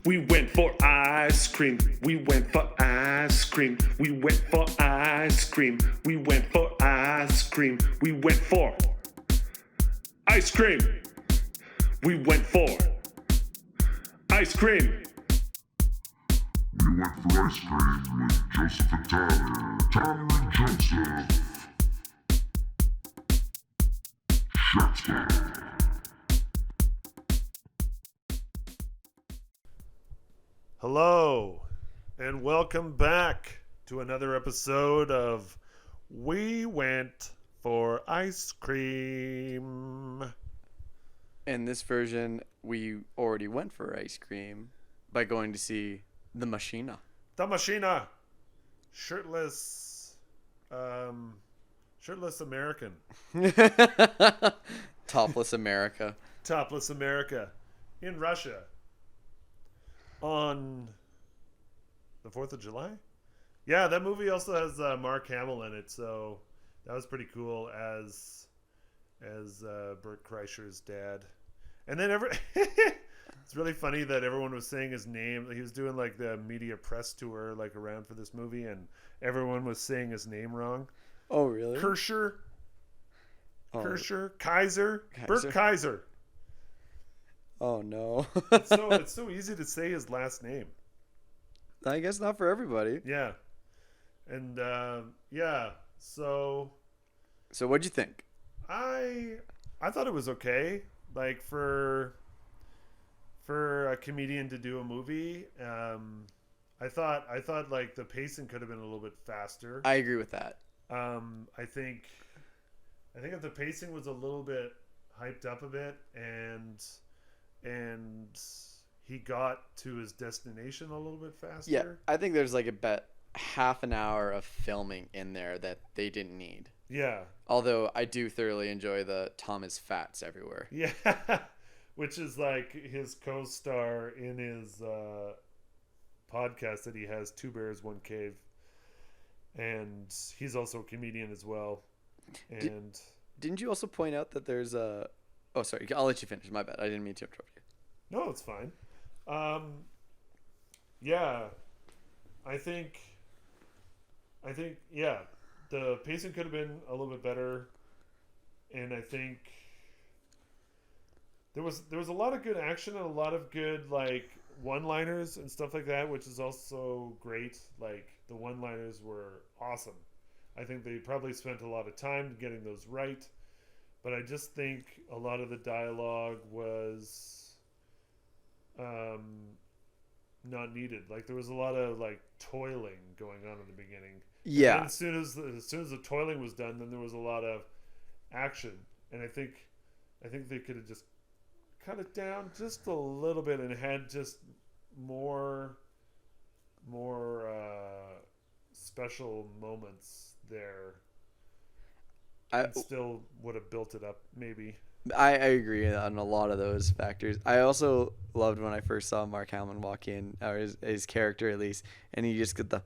We went for ice cream. We went for ice cream. We went for ice cream. We went for ice cream. We went for ice cream. We went for ice cream. We went for ice cream with Joseph and Tyler. Tyler and Joseph. Shots fired. Hello, and welcome back to another episode of We Went for Ice Cream. In this version, we already went for ice cream by going to see The Machina. The Machina. Shirtless American. Topless America. Topless America in Russia on the 4th of July. Yeah, that movie also has Mark Hamill in it, so that was pretty cool as Bert Kreischer's dad. And then it's really funny that everyone was saying his name. He was doing like the media press tour like around for this movie, and everyone was saying his name wrong. Oh, really? Kaiser. Kaiser? Bert Kaiser. Oh, no. It's so easy to say his last name. I guess not for everybody. Yeah. And yeah, so what'd you think? I thought it was okay. Like for a comedian to do a movie, I thought like the pacing could have been a little bit faster. I agree with that. I think if the pacing was a little bit hyped up a bit and he got to his destination a little bit faster. Yeah, I think there's like about half an hour of filming in there that they didn't need. Yeah. Although I do thoroughly enjoy the Thomas Fats everywhere. Yeah. Which is like his co-star in his podcast that he has, Two Bears, One Cave. And he's also a comedian as well. And didn't you also point out that there's a... Oh, sorry. I'll let you finish. My bad. I didn't mean to interrupt you. no, it's fine. Yeah. I think yeah, the pacing could have been a little bit better, and I think there was a lot of good action and a lot of good like one-liners and stuff like that, which is also great. Like the one-liners were awesome. I think they probably spent a lot of time getting those right, but I just think a lot of the dialogue was not needed. Like there was a lot of like toiling going on in the beginning. Yeah. And as soon as the toiling was done, then there was a lot of action, and I think they could have just cut it down just a little bit and had just more special moments there. It still would have built it up, maybe. I agree on a lot of those factors. I also loved when I first saw Mark Hamill walk in, or his character at least, and he just got the...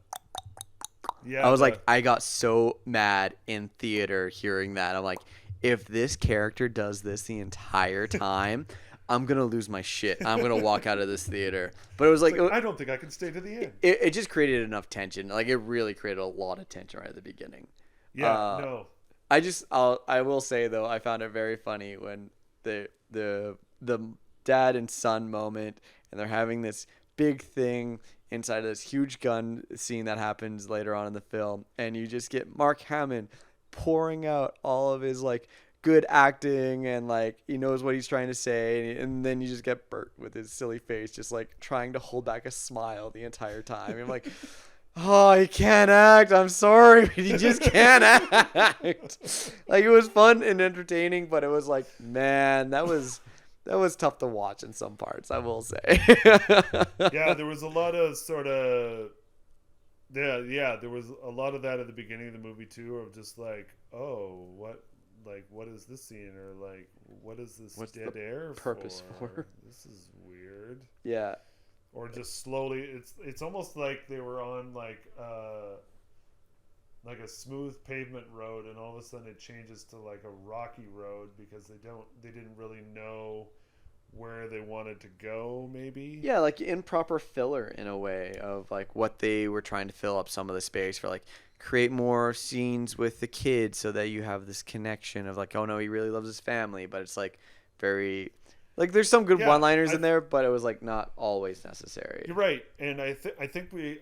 Yeah, I was like, I got so mad in theater hearing that. I'm like, if this character does this the entire time, I'm going to lose my shit. I'm going to walk out of this theater. But it was like I don't think I can stay to the end. It just created enough tension. Like, it really created a lot of tension right at the beginning. Yeah, no. I will say though, I found it very funny when the dad and son moment, and they're having this big thing inside of this huge gun scene that happens later on in the film, and you just get Mark Hamill pouring out all of his like good acting, and like he knows what he's trying to say, and then you just get Bert with his silly face just like trying to hold back a smile the entire time. And I'm like, oh, he can't act. I'm sorry, but he just can't act. Like, it was fun and entertaining, but it was like, man, that was tough to watch in some parts, I will say. Yeah, there was a lot of sort of there was a lot of that at the beginning of the movie too, of just like, oh, what is this scene, or like what is this What's dead the air purpose for? This is weird. Yeah. Or just slowly, it's almost like they were on like a smooth pavement road, and all of a sudden it changes to like a rocky road because they didn't really know where they wanted to go, maybe. Yeah, like improper filler in a way of like what they were trying to fill up some of the space for, like create more scenes with the kids so that you have this connection of like, oh no, he really loves his family, but it's like very like there's some good Yeah, one-liners in there, but it was like not always necessary. You're right, and I think we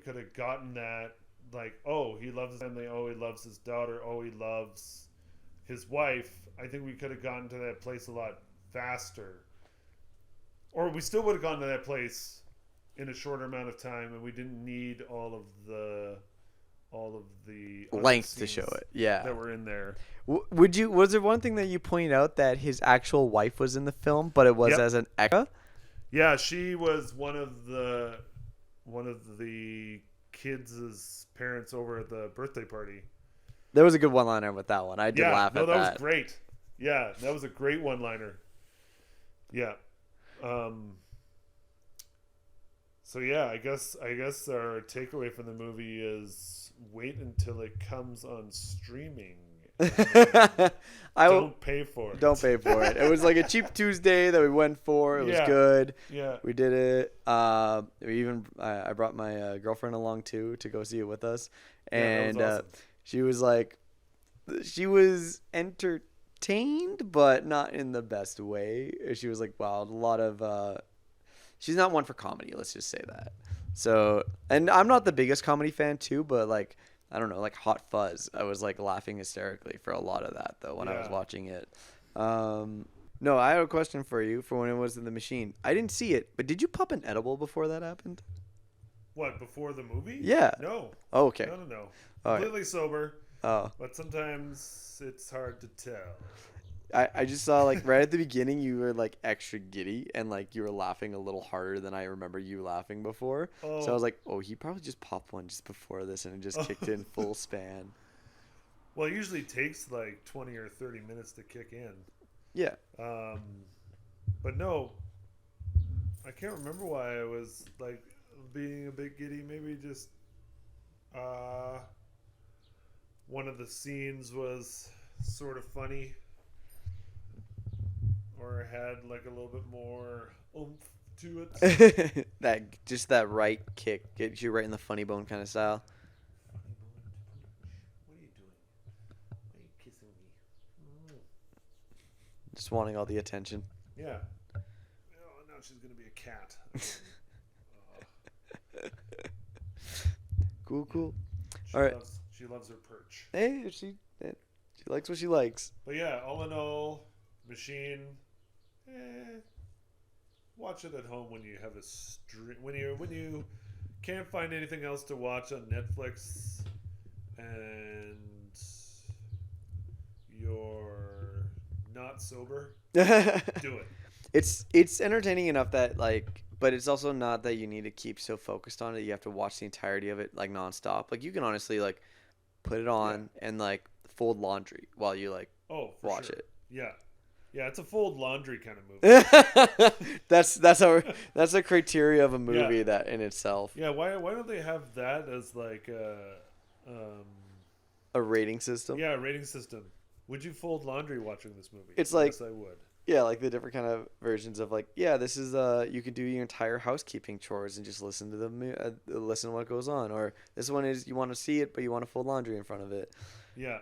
could have gotten that, like, oh, he loves his family, oh, he loves his daughter, oh, he loves his wife. I think we could have gotten to that place a lot faster, or we still would have gotten to that place in a shorter amount of time, and we didn't need all of the other Length to scenes show it. Yeah. that were in there. Was there one thing that you pointed out that his actual wife was in the film, but it was Yep. as an extra? Yeah, she was one of the kids' parents over at the birthday party. There was a good one-liner with that one. I did laugh at that. that was great. Yeah, that was a great one-liner. Yeah. So yeah, I guess our takeaway from the movie is wait until it comes on streaming. Don't pay for it. Don't pay for it. It was like a cheap Tuesday that we went for. It was good. Yeah. We did it. I brought my girlfriend along too to go see it with us, and that was awesome. she was entertained, but not in the best way. She was like, wow, a lot of. She's not one for comedy. Let's just say that. So, and I'm not the biggest comedy fan too, but like. I don't know, like Hot Fuzz. I was like laughing hysterically for a lot of that though when I was watching it. No, I have a question for you for when it was in the machine. I didn't see it, but did you pop an edible before that happened? What, before the movie? Yeah. No. Oh, okay. No. All right. Completely sober. Oh. But sometimes it's hard to tell. I just saw like right at the beginning you were like extra giddy and like you were laughing a little harder than I remember you laughing before. Oh. So I was like, oh, he probably just popped one just before this and it just kicked in full span. Well, it usually takes like 20 or 30 minutes to kick in. Yeah. But no, I can't remember why I was like being a bit giddy. Maybe just one of the scenes was sort of funny. Or had like a little bit more oomph to it. that right kick gets you right in the funny bone kind of style. What are you doing? Why are you kissing me? Just wanting all the attention. Yeah. Oh, now she's gonna be a cat. Cool. She All right. She loves her perch. Hey, she likes what she likes. But yeah, all in all, Machine. Watch it at home when you have a stream. When you can't find anything else to watch on Netflix, and you're not sober, do it. It's entertaining enough that like, but it's also not that you need to keep so focused on it. You have to watch the entirety of it like nonstop. Like you can honestly like put it on and like fold laundry while you like watch it. Yeah. Yeah, it's a fold laundry kind of movie. that's a criteria of a movie that in itself. Yeah, why don't they have that as like a rating system? Yeah, a rating system. Would you fold laundry watching this movie? It's like yes, I would. Yeah, like the different kind of versions of like, yeah, this is you could do your entire housekeeping chores and just listen to listen to what goes on. Or this one is you want to see it, but you want to fold laundry in front of it. Yeah,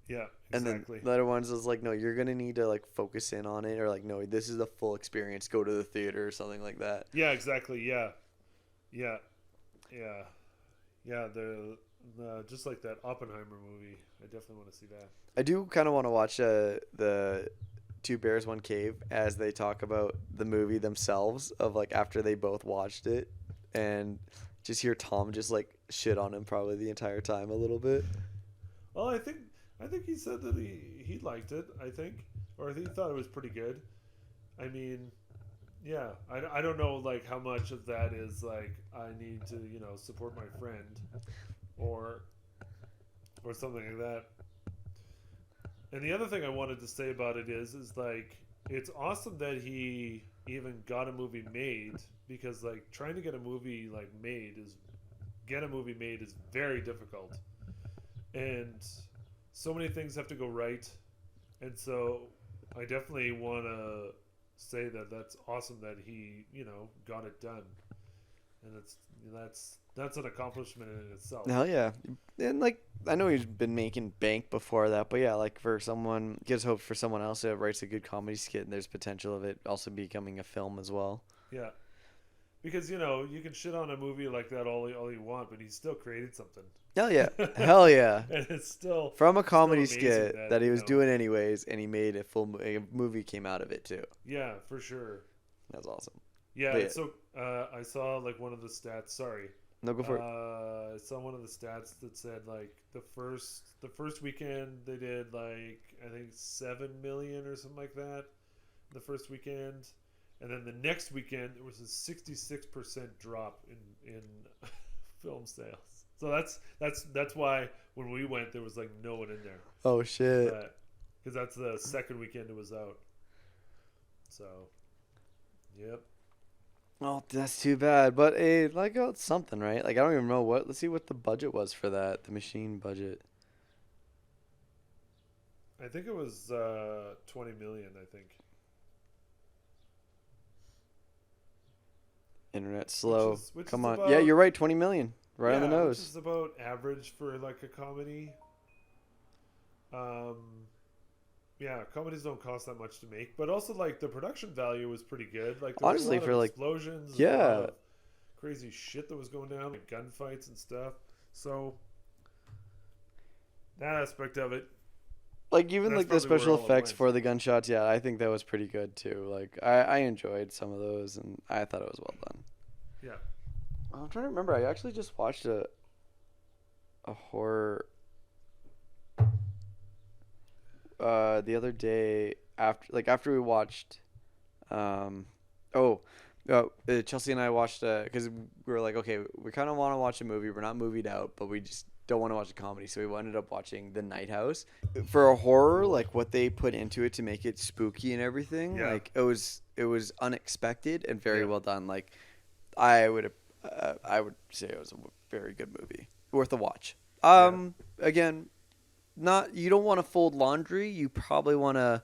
yeah, exactly. And then the other ones is like, no, you're gonna need to like focus in on it, or like, no, this is the full experience. Go to the theater or something like that. Yeah, exactly. Yeah. The just like that Oppenheimer movie. I definitely want to see that. I do kind of want to watch the Two Bears, One Cave as they talk about the movie themselves of like after they both watched it, and just hear Tom just like shit on him probably the entire time a little bit. Well, I think he said that he liked it. I think, or he thought it was pretty good. I mean, yeah, I don't know like how much of that is like I need to support my friend, or something like that. And the other thing I wanted to say about it is like it's awesome that he even got a movie made, because like trying to get a movie made is very difficult, and so many things have to go right. And so I definitely want to say that that's awesome that he got it done, and that's an accomplishment in itself. Hell yeah. And like I know he's been making bank before that, but yeah, like for someone gives hope for someone else that writes a good comedy skit, and there's potential of it also becoming a film as well. Yeah, because you can shit on a movie like that all you want, but he still created something. Hell yeah. Hell yeah. And it's still From a comedy amazing skit that he was doing anyways, and he made a movie came out of it too. Yeah, for sure. That's awesome. Yeah, But yeah. so I saw like one of the stats. Sorry, No, go for it. I saw one of the stats that said like the first weekend they did like I think 7 million or something like that. The first weekend, and then the next weekend there was a 66% drop in film sales. So that's why when we went there was like no one in there. Oh shit. Because that's the second weekend it was out. So, yep. Well, that's too bad. But like it's something, right? Like I don't even know what. Let's see what the budget was for that. The machine budget. I think it was 20 million. I think. Internet slow. Which Come is on. about, Yeah, you're right. 20 million. Right on the Which nose. is about average for like a comedy. Yeah, comedies don't cost that much to make, but also like the production value was pretty good. Like there Honestly, was a lot for of like explosions, and yeah, a lot of crazy shit that was going down, like gunfights and stuff. So that aspect of it, like even that's like the probably where special all it effects went. for the gunshots. Yeah, I think that was pretty good too. Like I enjoyed some of those, and I thought it was well done. Yeah. I'm trying to remember. I actually just watched a horror the other day after we watched Chelsea and I watched because we were like, okay, we kind of want to watch a movie. We're not movied out, but we just don't want to watch a comedy, so we ended up watching The Night House. For a horror, like what they put into it to make it spooky and everything, Yeah. like it was unexpected and very Yeah. well done. Like I would say it was a very good movie, worth a watch. Again, you don't want to fold laundry. You probably want to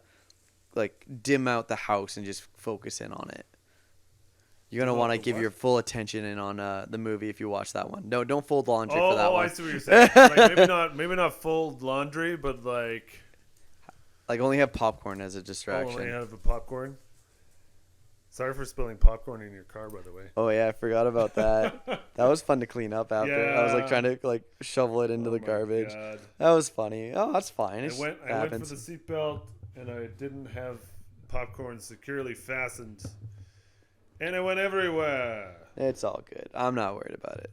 like dim out the house and just focus in on it. You're gonna want to give your full attention in on the movie if you watch that one. No, don't fold laundry for that one. I see what you're saying. Like maybe not fold laundry, but like only have popcorn as a distraction. only have the popcorn. Sorry for spilling popcorn in your car, by the way. Oh yeah, I forgot about that. That was fun to clean up after. I was like trying to like shovel it into the garbage. God. That was funny. Oh, that's fine. I went for the seatbelt and I didn't have popcorn securely fastened, and it went everywhere. It's all good. I'm not worried about it.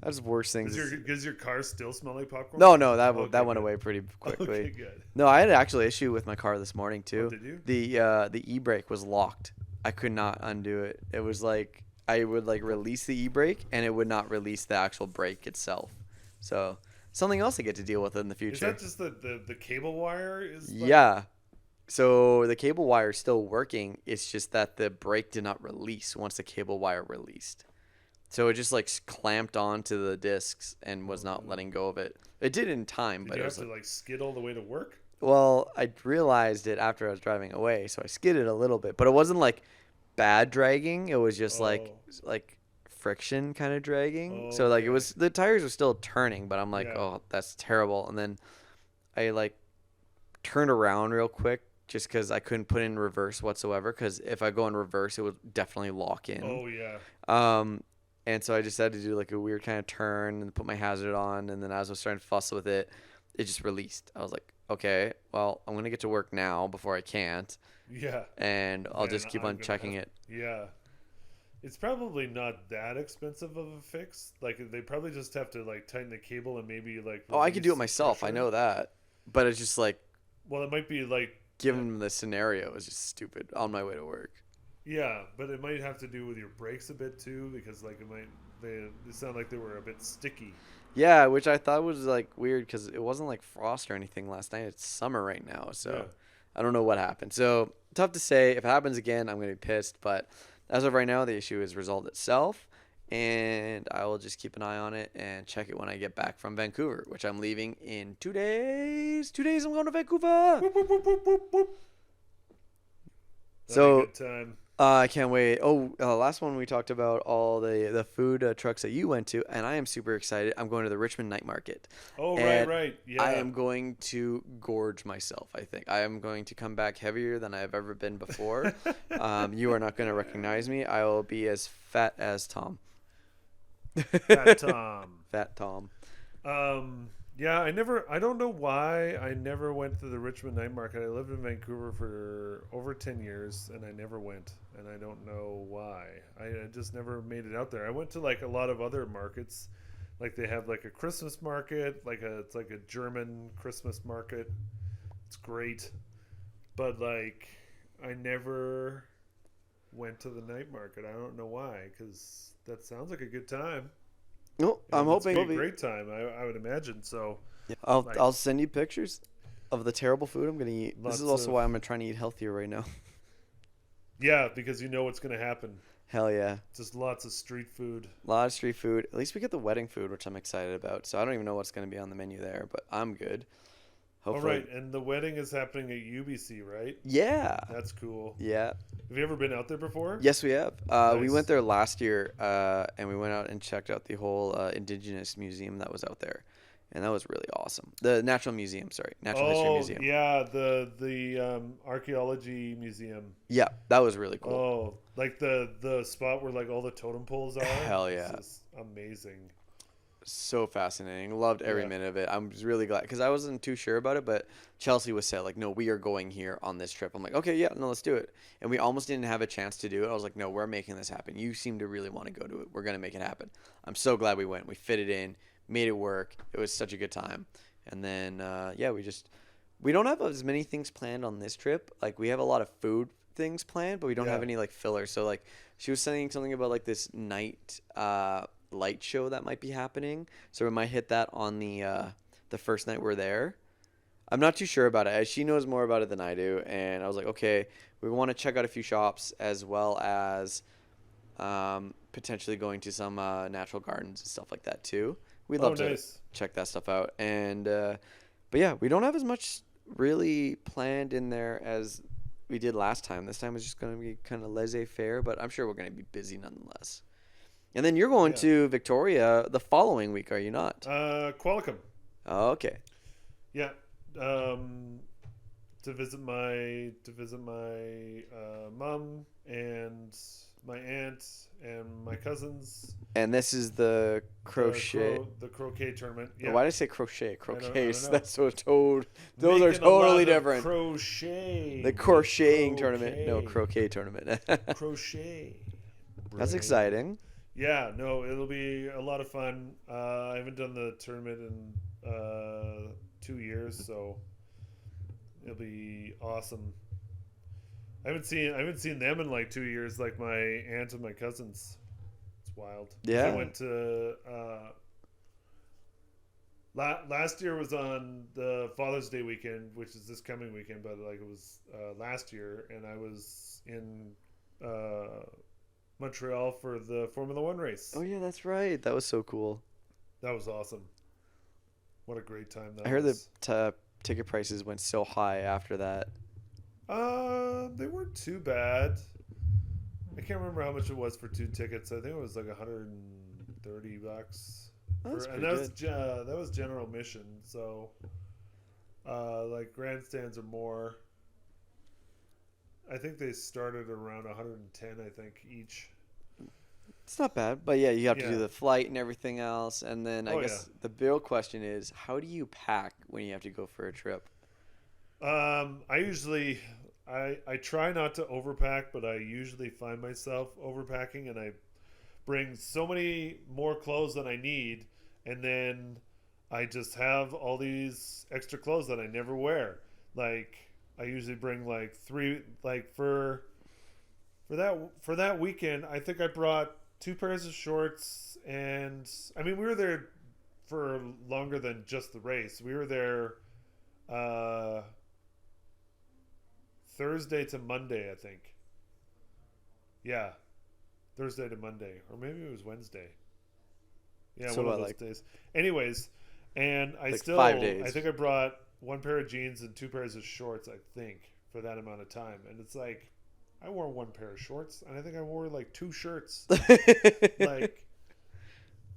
That's worse things. Does your car still smell like popcorn? No, that went good. away pretty quickly. Okay, good. No, I had an actual issue with my car this morning too. Oh, did you? The e-brake was locked. I could not undo it. It was like I would like release the e-brake and it would not release the actual brake itself. So something else I get to deal with in the Is future. that just the cable wire? Yeah. So the cable wire is still working. It's just that the brake did not release once the cable wire released. So it just like clamped onto the discs and was not letting go of it. It did in time, Did but you it have was to like skid all the way to work? well, I realized it after I was driving away, so I skidded a little bit, but it wasn't like bad dragging. It was just like friction kind of dragging. So like it was the tires were still turning, but I'm like, oh, that's terrible. And then I like turned around real quick just because I couldn't put in reverse whatsoever. Because if I go in reverse, it would definitely lock in. Oh yeah. And so I just had to do like a weird kind of turn and put my hazard on. And then as I was starting to fuss with it, it just released. I was like, okay, well, I'm going to get to work now before I can't. Yeah. And I'll just keep on checking it. Yeah. It's probably not that expensive of a fix. Like they probably just have to like tighten the cable and maybe like. Oh, I could do it release myself. I pressure. know that. But it's just like. Well, it might be like. Given the scenario, it was just stupid on my way to work. Yeah, but it might have to do with your brakes a bit too, because like they sound like they were a bit sticky. Yeah, which I thought was like weird because it wasn't like frost or anything last night. It's summer right now, so I don't know what happened. So tough to say. If it happens again, I'm gonna be pissed. But as of right now, the issue is resolved itself, and I will just keep an eye on it and check it when I get back from Vancouver, which I'm leaving in 2 days. 2 days, I'm going to Vancouver. Whoop, whoop, whoop, whoop, whoop, whoop. That'll be a So good time. I can't wait. Oh, last one we talked about all the food trucks that you went to, and I am super excited. I'm going to the Richmond Night Market, Oh, and right. I Yeah. am going to gorge myself. I think I am going to come back heavier than I have ever been before. You are not going to recognize me. I will be as fat as Tom. Fat Tom. Fat Tom. Yeah, I don't know why I never went to the Richmond Night Market. I lived in Vancouver for over 10 years and I never went. And I don't know why. I just never made it out there. I went to like a lot of other markets. Like they have like a Christmas market, it's like a German Christmas market. It's great. But like I never went to the night market. I don't know why, because that sounds like a good time. No, I'm It's hoping gonna it'll be a be. great time. I would imagine. So Yeah, like I'll send you pictures of the terrible food I'm gonna eat. This lots is also of why I'm trying to eat healthier right now. yeah, because you know what's gonna happen. Hell yeah. Just lots of street food. A lot of street food. At least we get the wedding food, which I'm excited about. So I don't even know what's going to be on the menu there, but I'm good. All Hopefully. right, and the wedding is happening at UBC, right? Yeah. That's cool. Yeah. Have you ever been out there before? Yes, we have. We Nice. went there last year, and we went out and checked out the whole Indigenous museum that was out there, and that was really awesome. The Natural Museum, sorry, Natural History Museum. Yeah, the archaeology museum. Yeah, that was really cool. Oh, like the spot where like all the totem poles are. Hell yeah. It's just amazing. So fascinating. Loved every Yeah. minute of it. I'm just really glad because I wasn't too sure about it, but Chelsea was said like, no, we are going here on this trip. I'm like, okay, yeah, no, let's do it. And we almost didn't have a chance to do it. I was like, no, we're making this happen. You seem to really want to go to it. We're gonna make it happen. I'm so glad we went. We fit it in, made it work. It was such a good time. And then yeah, we don't have as many things planned on this trip. Like we have a lot of food things planned, but we don't have Yeah. any like filler. So like she was saying something about like this night light show that might be happening. So we might hit that on the first night we're there. I'm not too sure about it. She knows more about it than I do, and I was like, okay, we want to check out a few shops as well as potentially going to some natural gardens and stuff like that too. We'd love to Nice. check that stuff out. And but yeah, we don't have as much really planned in there as we did last time. This time it's just going to be kind of laissez-faire, but I'm sure we're going to be busy nonetheless. And then you're going Yeah. to Victoria the following week, are you not? Qualicum. Oh, okay. Yeah. To visit my mom and my aunt and my cousins. And this is the crochet. The croquet tournament. Yeah. Why did I say crochet? I Croquet. don't know. That's so toad. Those are Making a lot totally of different. Crochet. The crocheting tournament. No, croquet tournament. Crochet. That's Brain. exciting. Yeah, no, it'll be a lot of fun. I haven't done the tournament in 2 years, so it'll be awesome. I haven't seen them in like 2 years, like my aunt and my cousins. It's wild. 'Cause Yeah. I went to last year was on the Father's Day weekend, which is this coming weekend, but like it was last year, and I was in Montreal for the Formula One race. Oh yeah, that's right. That was so cool. That was awesome. What a great time that I heard was. the ticket prices went so high after that. They weren't too bad. I can't remember how much it was for 2 tickets. I think it was like $130. That's And pretty good. that was general admission. So, like grandstands are more. I think they started around 110. I think each. It's not bad, but yeah, you have to Yeah. do the flight and everything else, and then I Oh, guess the real question is, how do you pack when you have to go for a trip? I usually I try not to overpack, but I usually find myself overpacking, and I bring so many more clothes than I need, and then I just have all these extra clothes that I never wear. Like I usually bring like 3, like for that weekend. I think I brought 2 pairs of shorts, and I mean we were there for longer than just the race. We were there Thursday to Monday, I think. Yeah, Thursday to Monday, or maybe it was Wednesday. Yeah, So one of what, those like- days. Anyways, and I Like still, 5 days. I think I brought 1 pair of jeans and 2 pairs of shorts. I think for that amount of time, and it's like, I wore one pair of shorts, and I think I wore like 2 shirts. Like,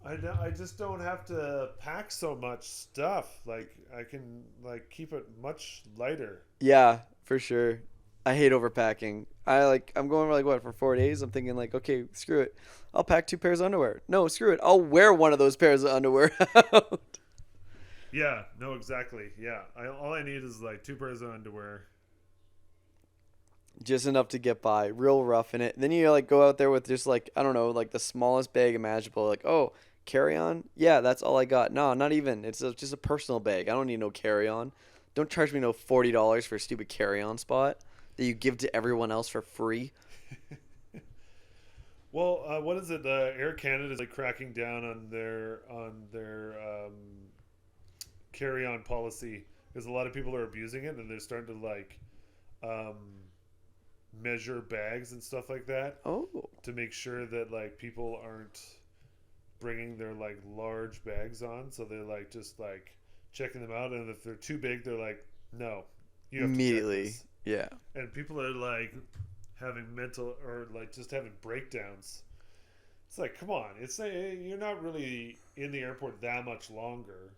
I just don't have to pack so much stuff. Like, I can like keep it much lighter. Yeah, for sure. I hate overpacking. I'm going like what for 4 days. I'm thinking like, okay, screw it. I'll pack 2 pairs of underwear. No, screw it. I'll wear one of those pairs of underwear out. Yeah, no, exactly. Yeah, all I need is like 2 pairs of underwear. Just enough to get by. Real rough in it. Then you like go out there with just like I don't know, like the smallest bag imaginable. Like, oh, carry on. Yeah, that's all I got. No, not even. Just a personal bag. I don't need no carry on. Don't charge me no $40 for a stupid carry on spot that you give to everyone else for free. Well, what is it? Air Canada is like cracking down on their carry-on policy because a lot of people are abusing it, and they're starting to like measure bags and stuff like that. Oh. To make sure that like people aren't bringing their like large bags on, so they're like just like checking them out, and if they're too big, they're like, no, you have Immediately. to check this. Yeah. And people are like having mental or like just having breakdowns. It's like, come on, you're not really in the airport that much longer.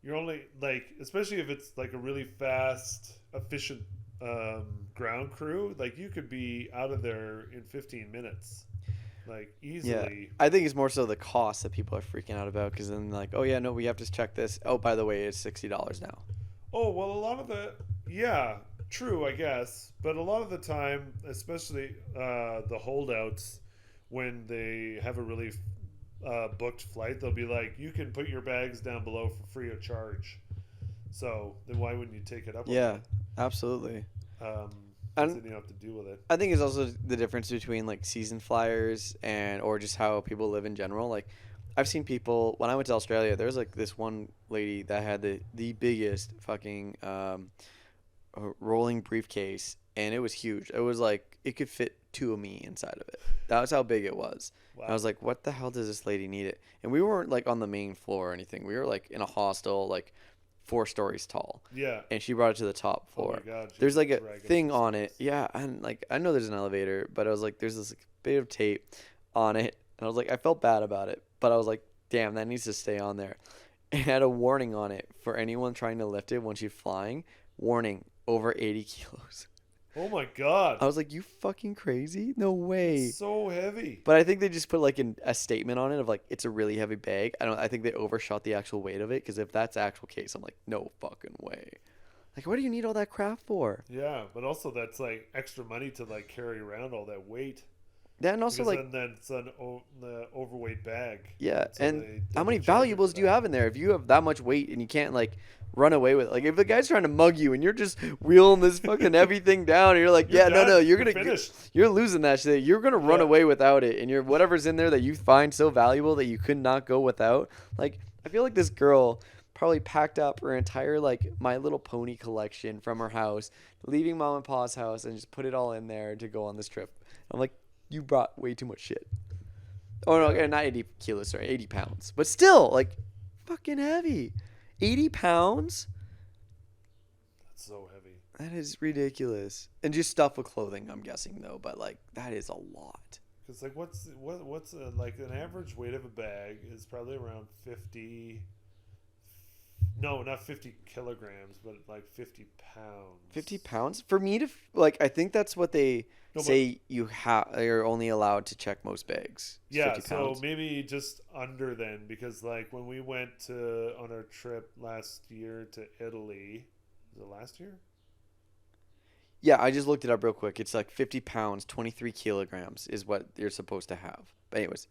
You're only like, especially if it's like a really fast, efficient ground crew, like you could be out of there in 15 minutes, like easily. Yeah. I think it's more so the cost that people are freaking out about because then like, oh yeah, no, we have to check this. Oh, by the way, it's $60 now. Oh, well, a lot of yeah, true, I guess. But a lot of the time, especially the holdouts, when they have a really booked flight, they'll be like, you can put your bags down below for free of charge. So then why wouldn't you take it up? Yeah, absolutely. And And- then you don't have to deal with it. I think it's also the difference between like season flyers or just how people live in general. Like I've seen people when I went to Australia, there was like this one lady that had the biggest fucking rolling briefcase, and it was huge. It was like it could fit 2 of me inside of it. That was how big it was. Wow. I was like, what the hell does this lady need it? And we weren't like on the main floor or anything. We were like in a hostel, like 4 stories tall. Yeah. And she brought it to the top Oh floor. my God. she There's like a drag it thing up on the it. stairs. Yeah, and like I know there's an elevator, but I was like, there's this like, bit of tape on it, and I was like, I felt bad about it, but I was like, damn, that needs to stay on there. It had a warning on it for anyone trying to lift it when she's flying. Warning: over 80 kilos. Oh my God. I was like, you fucking crazy? No way. So heavy. But I think they just put like a statement on it of like it's a really heavy bag. I think they overshot the actual weight of it because if that's the actual case, I'm like, no fucking way. Like, what do you need all that crap for? Yeah, but also that's like extra money to like carry around all that weight. Yeah, and also Because like then it's an overweight bag. yeah, So and they how many double charge you valuables for do you that. have in there? If you have that much weight and you can't like run away with it. Like if the guy's trying to mug you and you're just wheeling this fucking heavy thing down and you're like, You're yeah, no, done. you're You're gonna finished. you're losing that shit. You're gonna run Yeah. away without it, and you're whatever's in there that you find so valuable that you could not go without. Like I feel like this girl probably packed up her entire like My Little Pony collection from her house, leaving mom and pa's house, and just put it all in there to go on this trip. I'm like, you brought way too much shit. Oh no, not 80 kilos, sorry, 80 pounds. But still, like, fucking heavy. 80 pounds? That's so heavy. That is ridiculous. And just stuff with clothing, I'm guessing though. But like, that is a lot. Because like, what's like an average weight of a bag is probably around 50. No, not 50 kilograms, but like 50 pounds. 50 pounds for me to like. I think that's what they No, but- say you're only allowed to check most bags. It's Yeah, 50 so pounds. maybe just under then, because like when we went on our trip last year to Italy, was it last year? Yeah, I just looked it up real quick. It's like 50 pounds, 23 kilograms is what you're supposed to have. But anyways,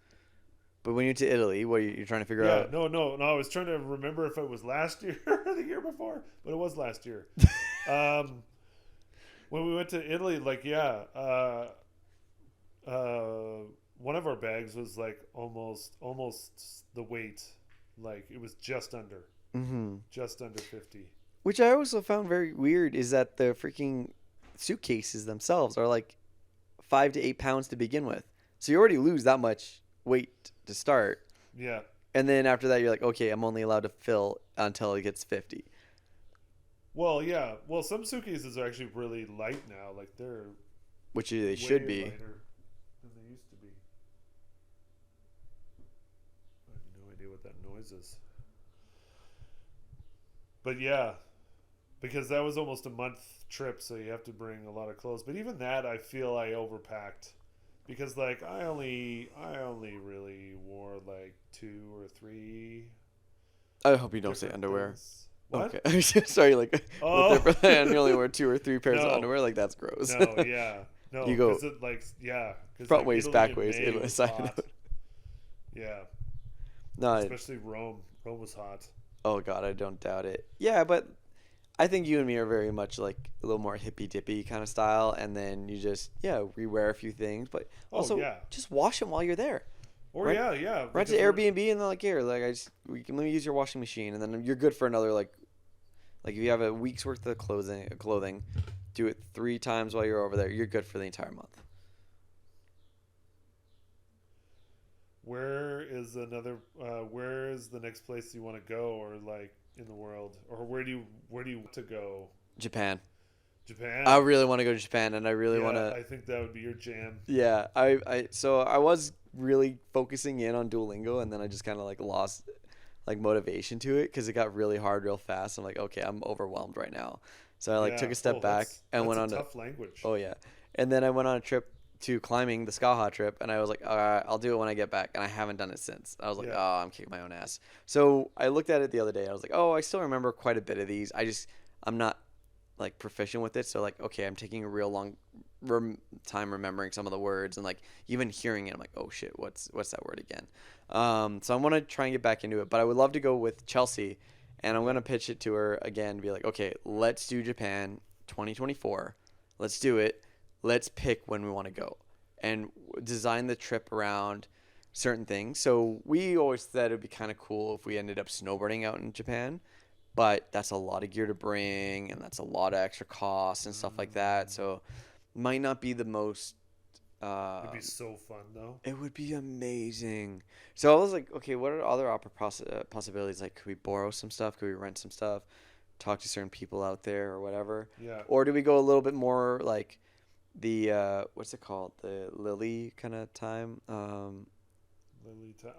but when you're to Italy, what you're trying to figure Yeah, out? no. I was trying to remember if it was last year or the year before, but it was last year. When we went to Italy, like one of our bags was like almost the weight, like it was just under Mm-hmm. 50. Which I also found very weird is that the freaking suitcases themselves are like 5 to 8 pounds to begin with. So you already lose that much weight to start. Yeah. And then after that, you're like, okay, I'm only allowed to fill until it gets 50. Well, yeah. Well, some suitcases are actually really light now. Like they're which they should be. Lighter than they used to be. I have no idea what that noise is. But yeah, because that was almost a month trip, so you have to bring a lot of clothes. But even that, I feel I overpacked, because like I only really wore like 2 or 3. I hope you don't say different underwear. things. What? Okay. Sorry, like Oh. you only wear 2 or 3 pairs of No. underwear. Like that's gross. No, yeah, no. You go 'cause it, like, yeah, 'cause, front like, waist, Italy back in waist, May was inside hot. out. Yeah, No. especially Rome. Rome was hot. Oh God, I don't doubt it. Yeah, but I think you and me are very much like a little more hippy dippy kind of style, and then you just rewear a few things, but also yeah. just wash them while you're there. Or Right. yeah. Rent because an we're- Airbnb and they're like, here, like let me use your washing machine, and then you're good for another like if you have a week's worth of clothing, do it 3 times while you're over there. You're good for the entire month. Where is the next place you want to go, or like in the world, or where do you want to go? Japan. Japan. I really want to go to Japan, and I really Yeah, want to. I think that would be your jam. Yeah, so I was really focusing in on Duolingo, and then I just kind of like lost like motivation to it because it got really hard real fast. I'm like, okay, I'm overwhelmed right now. So I like took a step back and went on a tough language. Oh yeah, and then I went on a trip to climbing, the Skaha trip, and I was like, all right, I'll do it when I get back, and I haven't done it since. I was like, Yeah. oh, I'm kicking my own ass. So I looked at it the other day. I was like, oh, I still remember quite a bit of these. I'm not like proficient with it, so like, okay, I'm taking a real long time remembering some of the words, and like even hearing it, I'm like, oh shit, what's that word again? So I want to try and get back into it, but I would love to go with Chelsea, and I'm gonna pitch it to her again, be like, okay, let's do Japan 2024, let's do it. Let's pick when we want to go and design the trip around certain things. So we always said it would be kind of cool if we ended up snowboarding out in Japan, but that's a lot of gear to bring, and that's a lot of extra costs and stuff like that. So might not be the most. It'd be so fun though. It would be amazing. So I was like, okay, what are other possibilities? Like, could we borrow some stuff? Could we rent some stuff? Talk to certain people out there or whatever? Yeah. Or do we go a little bit more like the what's it called, the lily kind of time?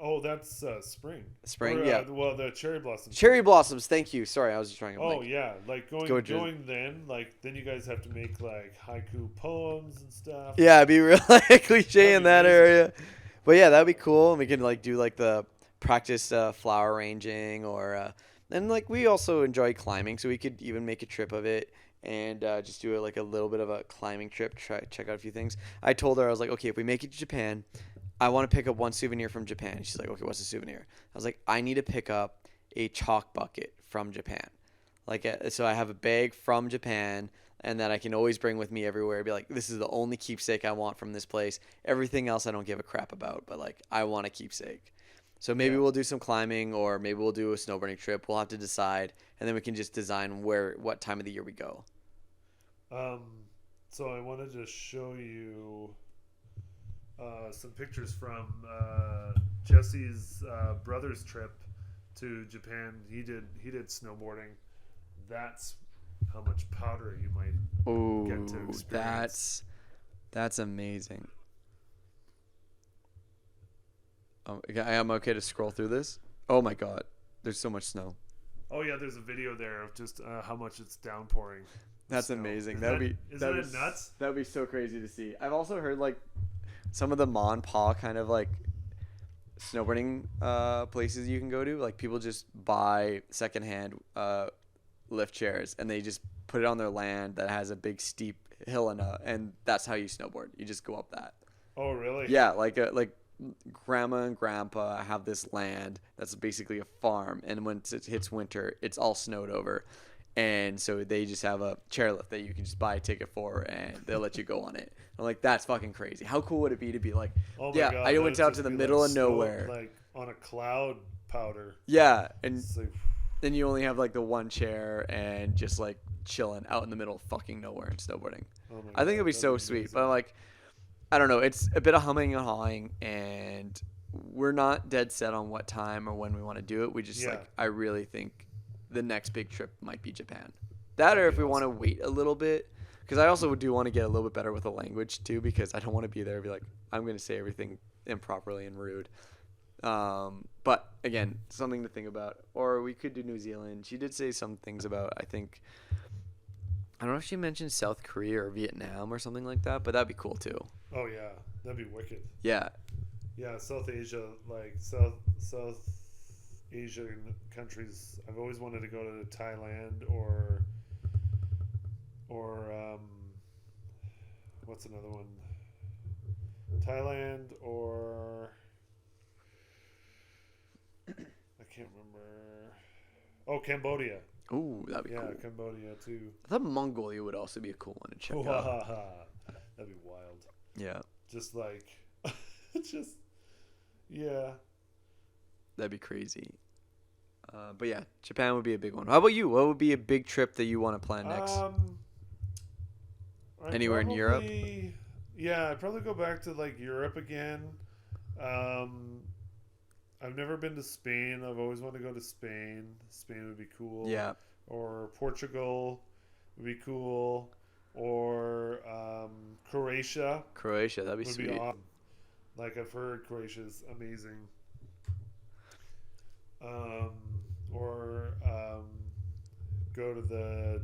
Oh, that's spring. Spring, Or, yeah. Well, the cherry blossoms. Cherry blossoms. Thank you. Sorry, I was just trying to. Oh yeah, like Go going then, like then you guys have to make like haiku poems and stuff. Yeah, it'd be real like cliche That'd in be that amazing. area. But yeah, that'd be cool. And we can like do like the practice flower arranging, or and like we also enjoy climbing, so we could even make a trip of it and just do it like a little bit of a climbing trip. Check out a few things. I told her, I was like, okay, if we make it to Japan, I want to pick up one souvenir from Japan. She's like, okay, what's the souvenir? I was like, I need to pick up a chalk bucket from Japan. Like, so I have a bag from Japan, and that I can always bring with me everywhere. Be like, this is the only keepsake I want from this place. Everything else I don't give a crap about, but like, I want a keepsake. So maybe we'll do some climbing, or maybe we'll do a snowboarding trip. We'll have to decide, and then we can just design what time of the year we go. So I wanted to show you some pictures from Jesse's brother's trip to Japan. He did snowboarding. That's how much powder you might get to Ooh, experience. that's amazing. Oh, I'm okay to scroll through this. Oh my god, there's so much snow. Oh yeah, there's a video there of just how much it's downpouring. That's Snow. amazing. Isn't That'd it be nuts? That would be so crazy to see. I've also heard like some of the Ma and Pa kind of like snowboarding places you can go to. Like people just buy secondhand lift chairs, and they just put it on their land that has a big steep hill, and that's how you snowboard. You just go up that. Oh really? Yeah, like grandma and grandpa have this land that's basically a farm, and when it hits winter, it's all snowed over. And so they just have a chairlift that you can just buy a ticket for, and they'll let you go on it. I'm like, that's fucking crazy. How cool would it be to be like, Oh my yeah, God, I went that'd out just to the be middle like of snow, nowhere. like on a cloud powder. Yeah, and It's like, then you only have like the one chair and just like chilling out in the middle of fucking nowhere and snowboarding. oh my I think God, it'd be that'd so sweet, amazing. but like, I don't know. It's a bit of humming and hawing, and we're not dead set on what time or when we want to do it. We just Yeah. I really think the next big trip might be Japan. That, or if we want to wait a little bit, because I also do want to get a little bit better with the language too, because I don't want to be there and be like, I'm going to say everything improperly and rude. But again, something to think about. Or we could do New Zealand. She did say some things about, I think, I don't know if she mentioned South Korea or Vietnam or something like that, but that'd be cool too. Oh yeah, that'd be wicked. Yeah. Yeah, South Asia, like South Asian countries. I've always wanted to go to Thailand or what's another one? Thailand or I can't remember. Oh, Cambodia. Ooh, that'd be cool. Yeah, Cambodia too. I thought Mongolia would also be a cool one to check out. That'd be wild. Yeah. Just like, just yeah. That'd be crazy. But yeah, Japan would be a big one. How about you? What would be a big trip that you want to plan next? Anywhere in Europe? Yeah, I'd probably go back to like Europe again. I've never been to Spain. I've always wanted to go to Spain. Spain would be cool. Yeah. Or Portugal would be cool. Or Croatia. Croatia, that'd be would sweet. Be awesome. Like I've heard Croatia's amazing. Or go to the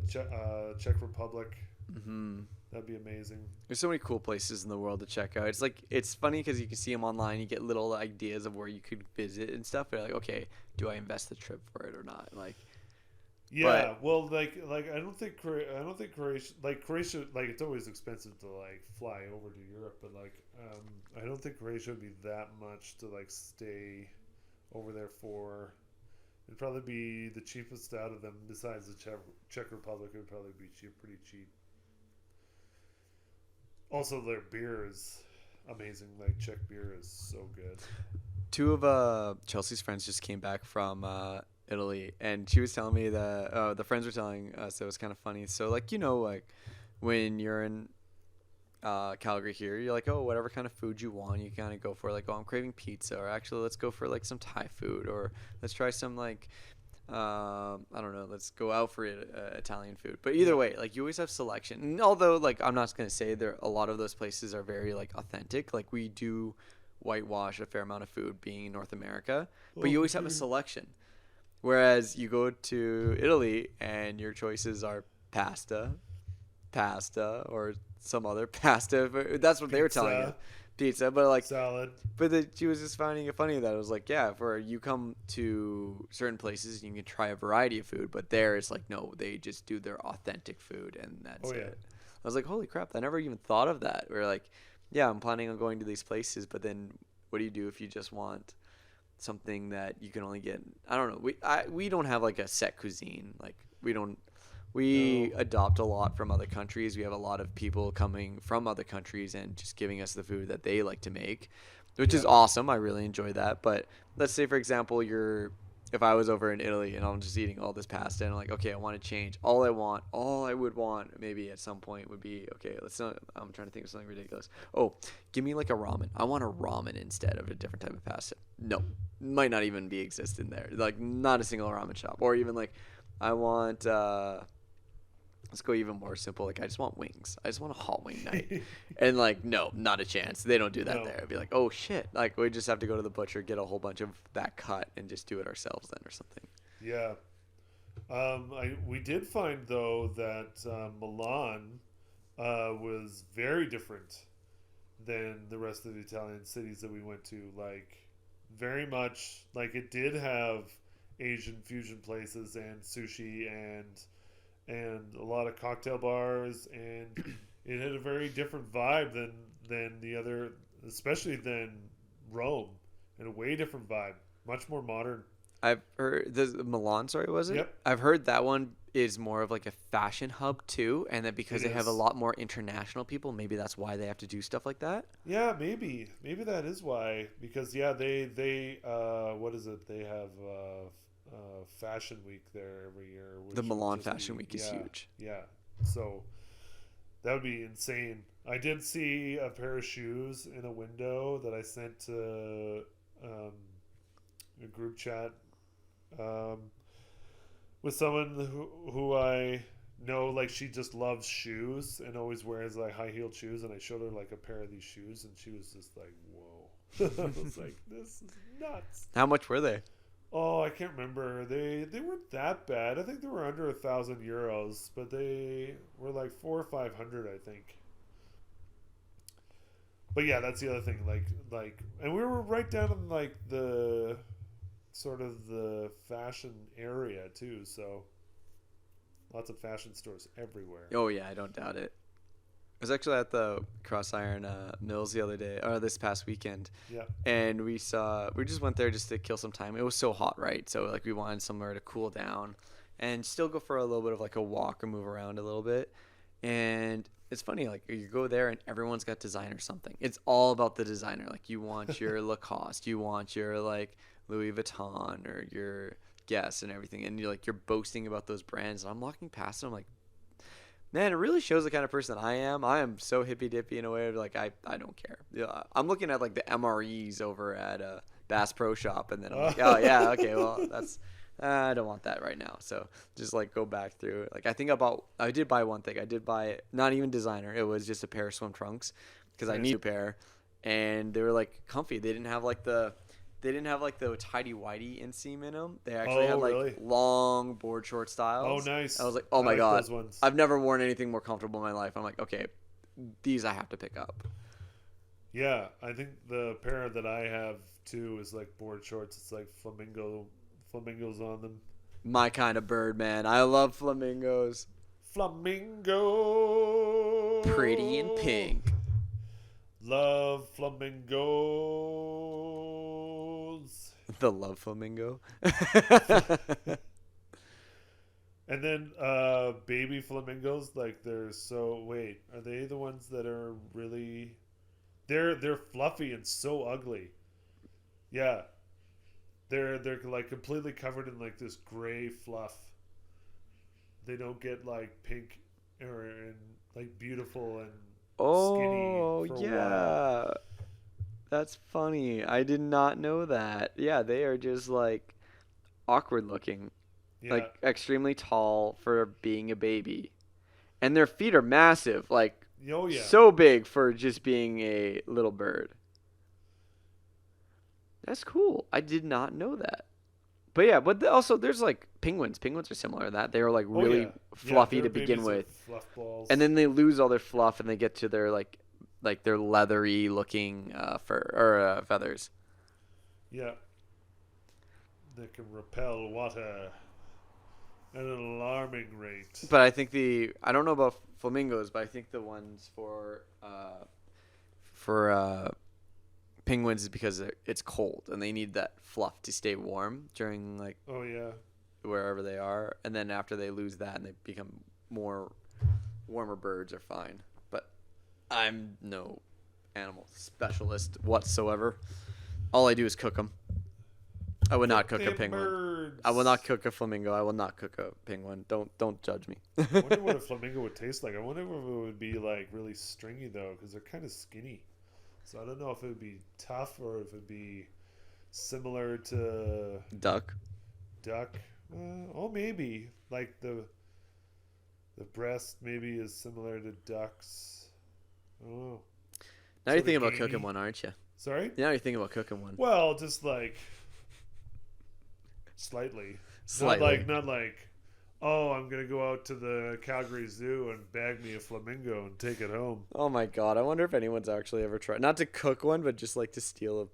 Czech Republic. Mm-hmm. That'd be amazing. There's so many cool places in the world to check out. It's like, it's funny because you can see them online. You get little ideas of where you could visit and stuff. But you're like, okay, do I invest the trip for it or not? Like, yeah, well, like I don't think Croatia, like it's always expensive to like fly over to Europe, but like I don't think Croatia would be that much to like stay over there for. It'd probably be the cheapest out of them. Besides the Czech Republic, it would probably be pretty cheap. Also, their beer is amazing. Like Czech beer is so good. Two of Chelsea's friends just came back from Italy, and she was telling me that the friends were telling us it was kind of funny. So like, you know, like when you're in Calgary here, you're like, oh, whatever kind of food you want, you kind of go for. Like, oh, I'm craving pizza, or actually let's go for like some Thai food, or let's try some like I don't know, let's go out for Italian food. But either way, like you always have selection. And although like I'm not gonna say there, a lot of those places are very like authentic. Like we do whitewash a fair amount of food being in North America, but you always have a selection. Whereas you go to Italy and your choices are pasta, or some other pasta. That's what they were telling you. Pizza, but like salad. But she was just finding it funny that it was like, yeah, for you come to certain places and you can try a variety of food, but there it's like, no, they just do their authentic food and that's it. I was like, holy crap, I never even thought of that. We're like, yeah, I'm planning on going to these places, but then what do you do if you just want something that you can only get? I don't know. We don't have like a set cuisine. Like we adopt a lot from other countries. We have a lot of people coming from other countries and just giving us the food that they like to make, which is awesome. I really enjoy that. But let's say, for example, if I was over in Italy and I'm just eating all this pasta and I'm like, okay, I want to change. All I would want maybe at some point would be, okay, I'm trying to think of something ridiculous. Oh, give me like a ramen. I want a ramen instead of a different type of pasta. No, might not even be existing there. Like not a single ramen shop. Or even like, I want, let's go even more simple. Like, I just want wings. I just want a hot wing night. And, like, no, not a chance. They don't do that there. It'd be like, oh, shit. Like, we just have to go to the butcher, get a whole bunch of that cut, and just do it ourselves then or something. Yeah. We did find, though, that Milan was very different than the rest of the Italian cities that we went to. Like, very much, like, it did have Asian fusion places and sushi and a lot of cocktail bars, and it had a very different vibe than the other, especially than Rome, and a way different vibe, much more modern. I've heard the Milan, sorry, was it? Yep. I've heard that one is more of like a fashion hub too, and that because they have a lot more international people, maybe that's why they have to do stuff like that. Yeah, maybe that is why, because they what is it? They have Fashion Week there every year. The Milan Fashion Week is huge. Yeah, so that would be insane. I did see a pair of shoes in a window that I sent to a group chat with someone who I no, like she just loves shoes and always wears like high heeled shoes. And I showed her like a pair of these shoes, and she was just like, "Whoa!" I was like, "This is nuts." How much were they? Oh, I can't remember. They weren't that bad. I think they were under €1,000, but they were like 400 or 500, I think. But yeah, that's the other thing. And we were right down in like the sort of the fashion area too. So lots of fashion stores everywhere. Oh yeah, I don't doubt it. I was actually at the Cross Iron Mills the other day, or this past weekend, Yeah. and we just went there just to kill some time. It was so hot, right? So like we wanted somewhere to cool down, and still go for a little bit of like a walk or move around a little bit. And it's funny, like you go there and everyone's got designer something. It's all about the designer. Like you want your Lacoste, you want your like Louis Vuitton or your Guess and everything, and you're boasting about those brands. And I'm walking past and I'm like, man, it really shows the kind of person I am. I am so hippy dippy in a way of like I don't care. Yeah, I'm looking at like the MREs over at Bass Pro Shop, and then I'm like, oh yeah, okay, well that's I don't want that right now. So just like go back through. Like I did buy one thing. I did buy not even designer. It was just a pair of swim trunks because I need a pair, and they were like comfy. They didn't have like the tidy whitey inseam in them. They actually had like really? long board short styles. Oh, nice. I was like, oh I my like god, those ones. I've never worn anything more comfortable in my life. I'm like, okay, these I have to pick up. Yeah, I think the pair that I have too is like board shorts. It's like flamingos on them. My kind of bird, man. I love flamingos. Flamingo. Pretty and pink. Love flamingos. The love flamingo. And then baby flamingos, like are they the ones that are really they're fluffy and so ugly. Yeah. They're like completely covered in like this gray fluff. They don't get like pink and like beautiful and skinny for a while. That's funny. I did not know that. Yeah, they are just like awkward looking. Yeah. Like extremely tall for being a baby. And their feet are massive, like Oh yeah. so big for just being a little bird. That's cool. I did not know that. But yeah, also there's like penguins. Penguins are similar to that. They are like really fluffy their to begin babies with. are fluff balls. And then they lose all their fluff and they get to their like their leathery looking fur or feathers. Yeah. They can repel water at an alarming rate. But I think I don't know about flamingos, but I think the ones for penguins is because it's cold and they need that fluff to stay warm during like Oh yeah. wherever they are, and then after they lose that and they become more warmer birds are fine. But I'm no animal specialist whatsoever. All I do is cook them. I would not cook a Them penguin. birds. I will not cook a flamingo. I will not cook a penguin. Don't judge me. I wonder what a flamingo would taste like. I wonder if it would be like really stringy though, because they're kind of skinny. So I don't know if it would be tough or if it would be similar to Duck. duck. Maybe like the breast maybe is similar to ducks. Oh. Now you're Sort thinking of about gamey. cooking one, aren't you? Sorry. Now you're thinking about cooking one. Well, just like slightly. Slightly. Not like, oh, I'm gonna go out to the Calgary Zoo and bag me a flamingo and take it home. Oh my god! I wonder if anyone's actually ever tried not to cook one, but just like to steal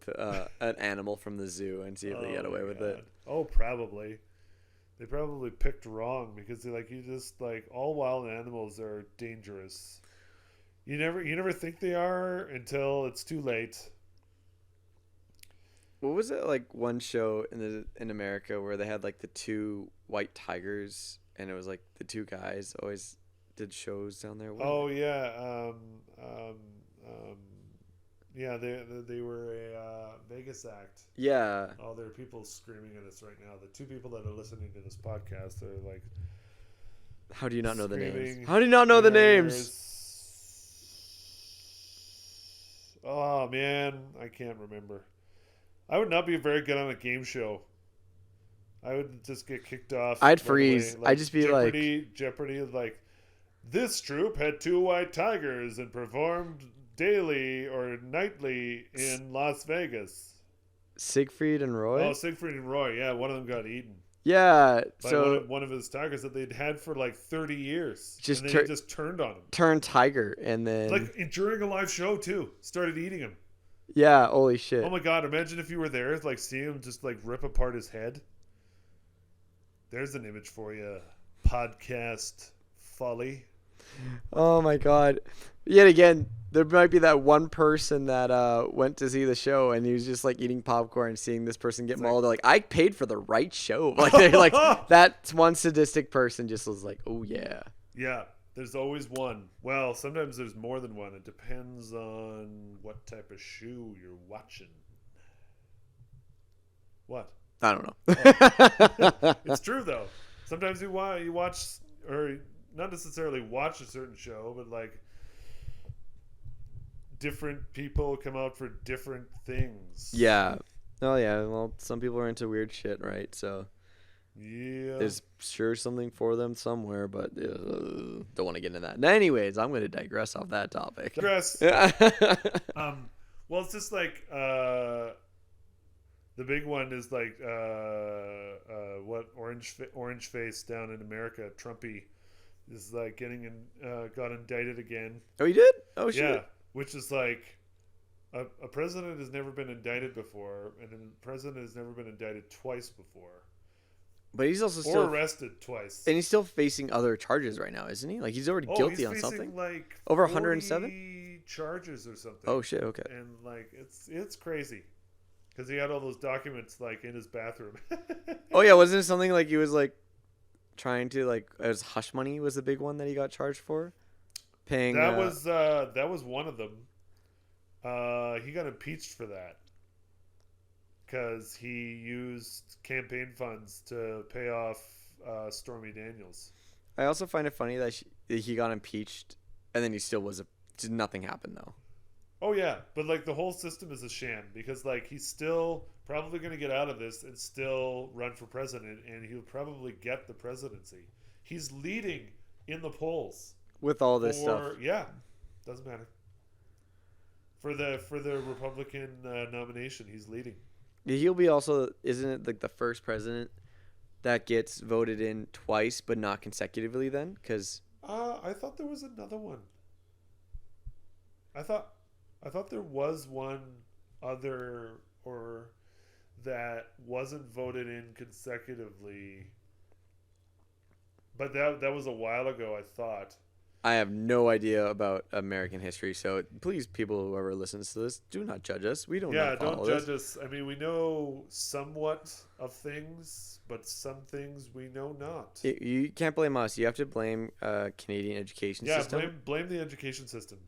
an animal from the zoo and see if they get away with it. Oh, probably. They probably picked wrong because all wild animals are dangerous. You never think they are until it's too late. What was it like one show in America where they had like the two white tigers and it was like the two guys always did shows down there? Yeah. Yeah, they were a Vegas act. Yeah. Oh, there are people screaming at us right now. The two people that are listening to this podcast are like, how do you not know the names? screaming, How do you not know the "There's-" names? Oh man, I can't remember. I would not be very good on a game show. I would just get kicked off. I'd right freeze. away. I'd just be like, Jeopardy is like, this troop had 2 white tigers and performed daily or nightly in Las Vegas. Siegfried and Roy. Oh, Siegfried and Roy. Yeah, one of them got eaten. Yeah, By so one of his tigers that they'd had for like 30 years. Just and then he just turned on him. turned tiger, and then Like during a live show too. Started eating him. yeah, holy shit. Oh my god, imagine if you were there, like see him just like rip apart his head. There's an image for you. Podcast folly. Oh my god. Yet again, there might be that one person that went to see the show and he was just like eating popcorn, seeing this person get mauled. They're like, I paid for the right show. Like they're like that one sadistic person just was like, oh yeah. Yeah, there's always one. Well, sometimes there's more than one. It depends on what type of shoe you're watching. What? I don't know. It's true though. Sometimes you watch, or not necessarily watch a certain show, but like different people come out for different things. Yeah. Oh yeah. Well, some people are into weird shit, right? So Yeah. there's sure something for them somewhere, but don't want to get into that. Anyways, I'm going to digress off that topic. Digress. Yeah. Well, it's just like the big one is like what orange face down in America, Trumpy, is like got indicted again. Oh, you did? Oh shit. Yeah, which is like a president has never been indicted before, and a president has never been indicted twice before, But he's also or still arrested twice. and he's still facing other charges right now, isn't he? Like he's already guilty on facing something. like Over 40 107 charges or something. Oh shit. Okay. And like it's crazy because he had all those documents like in his bathroom. Oh yeah, wasn't it something like he was like trying to like as hush money was the big one that he got charged for? Paying that was one of them. He got impeached for that because he used campaign funds to pay off Stormy Daniels. I also find it funny that he got impeached and then he still nothing happened though. Oh yeah, but like the whole system is a sham because like he's still probably going to get out of this and still run for president, and he'll probably get the presidency. He's leading in the polls With all this stuff. Yeah, doesn't matter. For the Republican nomination, he's leading. He'll be also, isn't it like the first president that gets voted in twice but not consecutively then? Because I thought there was another one. I thought there was one other or that wasn't voted in consecutively. But that was a while ago, I thought. I have no idea about American history, so please, people, whoever listens to this, do not judge us. We don't know Don't all judge this. us. I mean, we know somewhat of things, but some things we know not. You can't blame us. You have to blame Canadian education system. Yeah, blame the education system.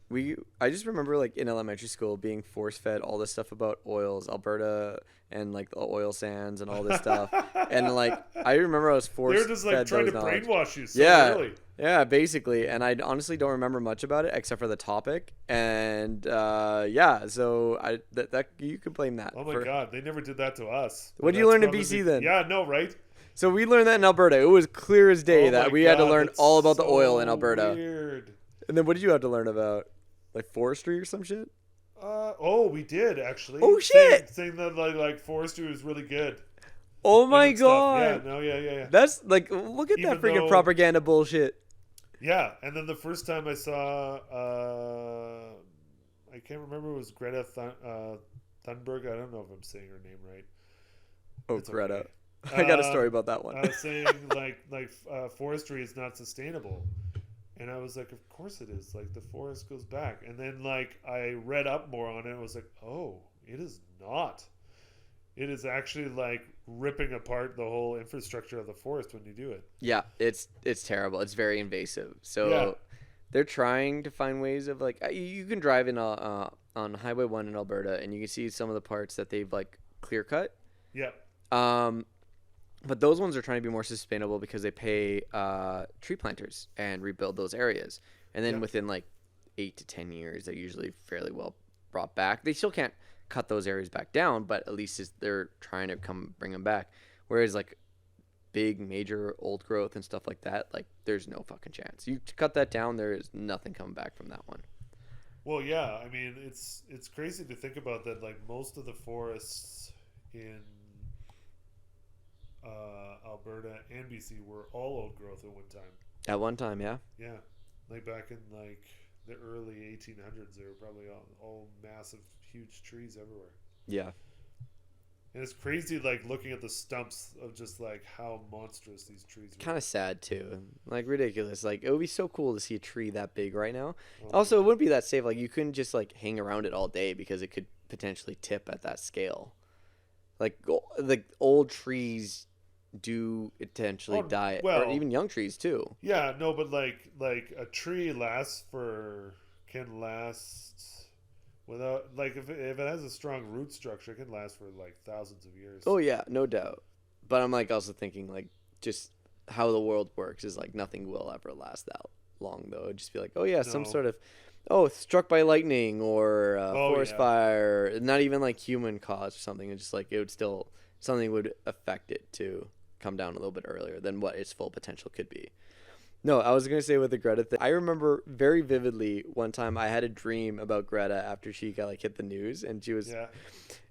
I just remember like in elementary school being force fed all this stuff about oils, Alberta, and like the oil sands and all this stuff. And like I remember I was forced. They're just like trying to brainwash you so early. Yeah, basically. And I honestly don't remember much about it except for the topic. And so that you could blame that. Oh my god, they never did that to us. What did you learn in BC then? Yeah, no, right? So we learned that in Alberta. It was clear as day that we had to learn all about the oil in Alberta. Weird. And then what did you have to learn about? Like forestry or some shit? We did actually. Oh shit! Saying that like forestry was really good. Oh my god! Yeah. That's like, look at Even that freaking though- propaganda bullshit. Yeah, and then the first time I saw, I can't remember, it was Greta Thunberg. I don't know if I'm saying her name right. Oh, It's Greta. okay. I got a story about that one. I was saying like forestry is not sustainable, and I was like, of course it is. Like the forest goes back, and then like I read up more on it. I was like, oh, it is not. It is actually like ripping apart the whole infrastructure of the forest when you do it. Yeah, it's terrible. It's very invasive. So Yeah. they're trying to find ways of like you can drive in on Highway 1 in Alberta and you can see some of the parts that they've like clear cut. Yeah. But those ones are trying to be more sustainable because they pay tree planters and rebuild those areas. And then within like 8 to 10 years, they're usually fairly well brought back. They still can't cut those areas back down, but at least they're trying to bring them back. Whereas like big major old growth and stuff like that, like there's no fucking chance. You cut that down, there is nothing coming back from that one. Well, yeah. I mean, it's crazy to think about that. Like most of the forests in Alberta and BC were all old growth at one time. At one time, yeah. Yeah, like back in like the early 1800s, they were probably all massive, huge trees everywhere. Yeah. And it's crazy, like looking at the stumps of just like how monstrous these trees were. Kind of sad too, like ridiculous. Like it would be so cool to see a tree that big right now. Oh, Also, it wouldn't be that safe. Like you couldn't just like hang around it all day because it could potentially tip at that scale. Like old trees do potentially die, well, or even young trees too. yeah, no, but like a tree can last without, like if it has a strong root structure, it can last for like thousands of years. Oh yeah, no doubt. But I'm like also thinking like just how the world works is like nothing will ever last that long though. It'd just be like, oh yeah, some No. sort of struck by lightning or forest yeah. fire, not even like human caused or something. It's just like it would still something would affect it to come down a little bit earlier than what its full potential could be. No, I was going to say with the Greta thing, I remember very vividly one time I had a dream about Greta after she got like hit the news, and she was Yeah.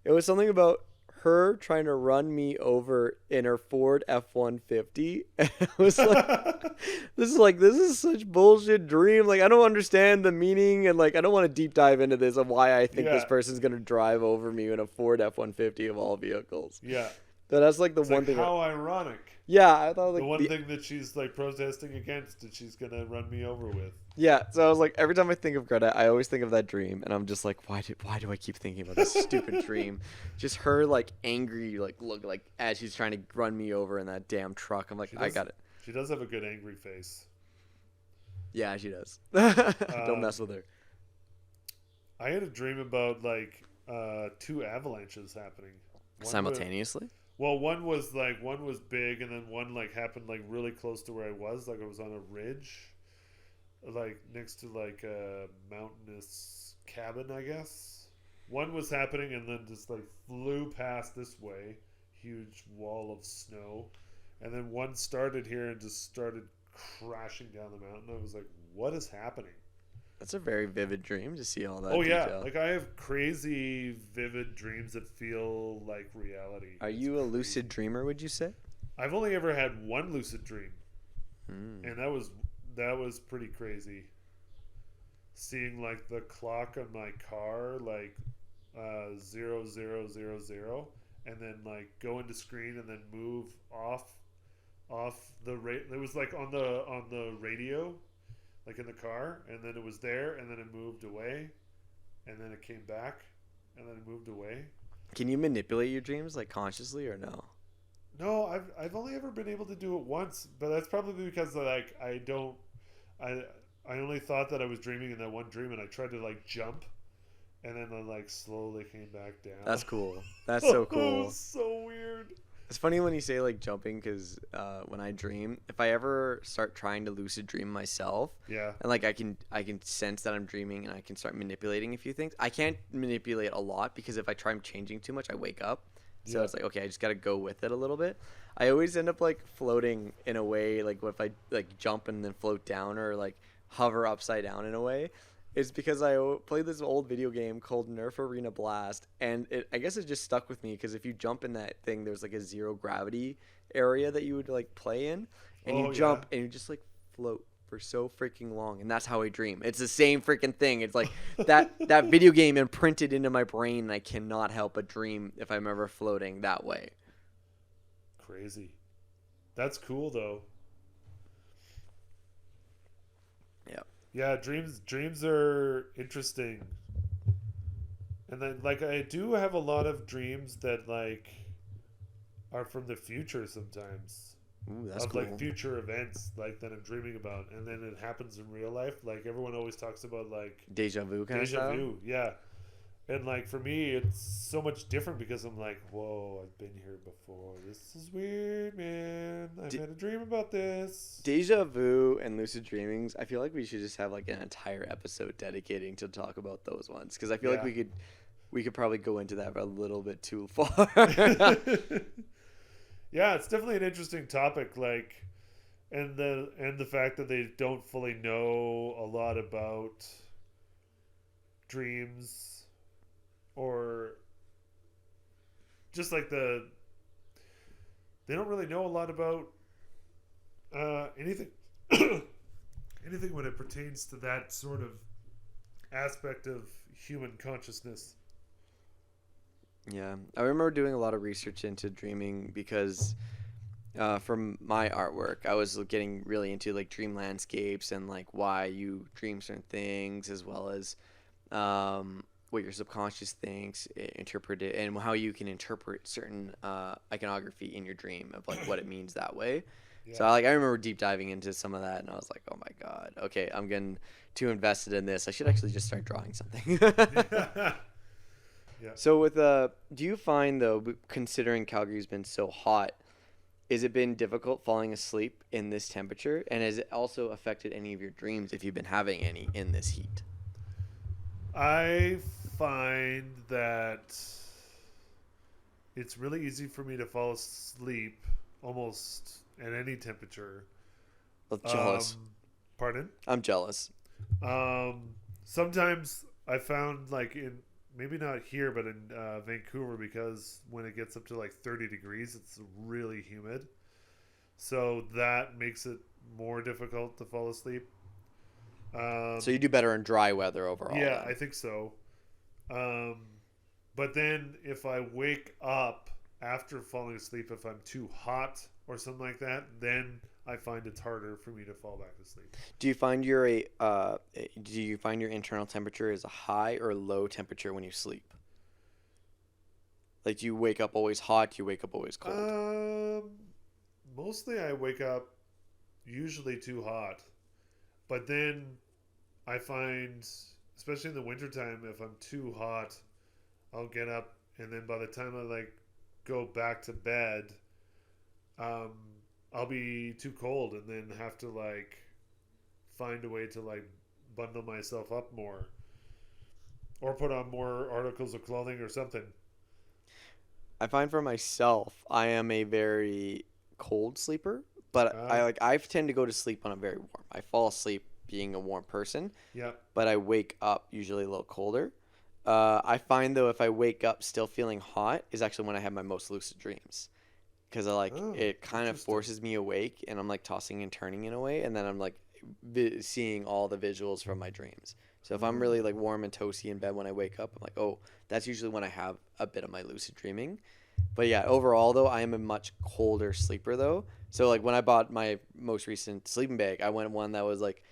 it was something about her trying to run me over in her Ford F-150. And I was like, this is such bullshit dream. Like, I don't understand the meaning, and like, I don't want to deep dive into this of why I think this Yeah. person's gonna drive over me in a Ford F-150 of all vehicles. Yeah. But that's like the It's one like thing. how ironic. Yeah, I thought like The one thing that she's like protesting against that she's gonna run me over with. Yeah, so I was like, every time I think of Greta, I always think of that dream, and I'm just like, why do I keep thinking about this stupid dream? Just her like angry, like look like as she's trying to run me over in that damn truck. I'm like, I got it. She does have a good angry face. Yeah, she does. Don't Um, mess with her. I had a dream about like 2 avalanches happening One Simultaneously? one was big, and then one like happened like really close to where I was. Like I was on a ridge, like next to like a mountainous cabin, I guess. One was happening and then just like flew past this way, huge wall of snow, and then one started here and just started crashing down the mountain. I was like, what is happening? That's a very vivid dream to see all that Oh yeah, detail. like I have crazy vivid dreams that feel like reality. Are It's you a crazy. lucid dreamer, would you say? I've only ever had one lucid dream, Hmm. and that was pretty crazy. Seeing like the clock on my car like 0000, and then like go into screen and then move off the it was like on the radio, like in the car, and then it was there, and then it moved away, and then it came back, and then it moved away. Can you manipulate your dreams like consciously or no? No, I've only ever been able to do it once, but that's probably because like I only thought that I was dreaming in that one dream, and I tried to like jump, and then I like slowly came back down. That's cool. That's so It cool. was so weird. It's funny when you say like jumping because when I dream, if I ever start trying to lucid dream myself, Yeah. and like I can sense that I'm dreaming and I can start manipulating a few things. I can't manipulate a lot because if I try changing too much, I wake up. So Yeah. it's like, okay, I just got to go with it a little bit. I always end up like floating in a way, like if I like jump and then float down or like hover upside down in a way. It's because I played this old video game called Nerf Arena Blast, and I guess it just stuck with me because if you jump in that thing, there's like a zero gravity area that you would like play in, and Oh, you jump yeah. and you just like float for so freaking long, and that's how I dream. It's the same freaking thing. It's like that video game imprinted into my brain, and I cannot help but dream if I'm ever floating that way. Crazy. That's cool though. Yeah. Yeah, dreams are interesting. And then like I do have a lot of dreams that like are from the future sometimes. Ooh, that's Of cool. like future events like that I'm dreaming about, and then it happens in real life. Like everyone always talks about like Deja vu kind of deja stuff. vu, yeah. And like for me, it's so much different because I'm like, whoa, I've been here before. This is weird, man. I've had a dream about this. Deja vu and lucid dreamings, I feel like we should just have like an entire episode dedicating to talk about those ones because I feel like Yeah. we could probably go into that a little bit too far. Yeah, it's definitely an interesting topic. Like, and the fact that they don't fully know a lot about dreams, or just like they don't really know a lot about anything anything when it pertains to that sort of aspect of human consciousness. Yeah, I remember doing a lot of research into dreaming because from my artwork, I was getting really into like dream landscapes and like why you dream certain things, as well as what your subconscious thinks, interpret it, and how you can interpret certain iconography in your dream of like what it means that way. So Yeah. I remember deep diving into some of that, and I was like, oh my god, okay, I'm getting too invested in this. I should actually just start drawing something. Yeah. Yeah. So with do you find though, considering Calgary's been so hot, has it been difficult falling asleep in this temperature, and has it also affected any of your dreams if you've been having any in this heat? I find that it's really easy for me to fall asleep almost at any temperature. I'm jealous. Pardon? I'm jealous. Sometimes I found like in maybe not here, but in Vancouver, because when it gets up to like 30 degrees, it's really humid. So that makes it more difficult to fall asleep. So you do better in dry weather overall. Yeah, then. I think so. But then if I wake up after falling asleep, if I'm too hot or something like that, then I find it's harder for me to fall back asleep. Do you find do you find your internal temperature is a high or low temperature when you sleep? Like, do you wake up always hot? Do you wake up always cold? Mostly I wake up usually too hot. But then I find, especially in the wintertime, if I'm too hot, I'll get up, and then by the time I like go back to bed, I'll be too cold, and then have to like find a way to like bundle myself up more, or put on more articles of clothing or something. I find for myself, I am a very cold sleeper, but I tend to go to sleep when I'm very warm. I fall asleep being a warm person, Yeah. but I wake up usually a little colder. I find though if I wake up still feeling hot is actually when I have my most lucid dreams, because I like Oh, it kind of interesting. forces me awake and I'm like tossing and turning in a way, and then I'm like seeing all the visuals from my dreams. So if I'm really like warm and toasty in bed when I wake up, I'm like, oh, that's usually when I have a bit of my lucid dreaming. But yeah, overall though, I am a much colder sleeper though. So like when I bought my most recent sleeping bag, I went one that was like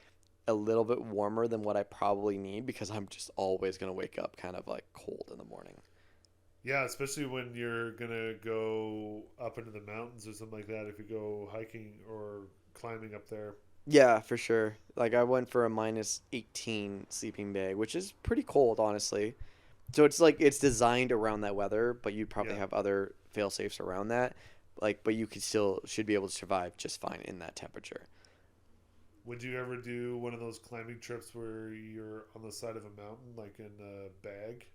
a little bit warmer than what I probably need, because I'm just always gonna wake up kind of like cold in the morning. Yeah, especially when you're gonna go up into the mountains or something like that. If you go hiking or climbing up there. Yeah, for sure. Like I went for a -18 sleeping bag, which is pretty cold, honestly. So it's like it's designed around that weather, but you probably Yeah. have other fail safes around that. Like, but you could still should be able to survive just fine in that temperature. Would you ever do one of those climbing trips where you're on the side of a mountain, like in a bag,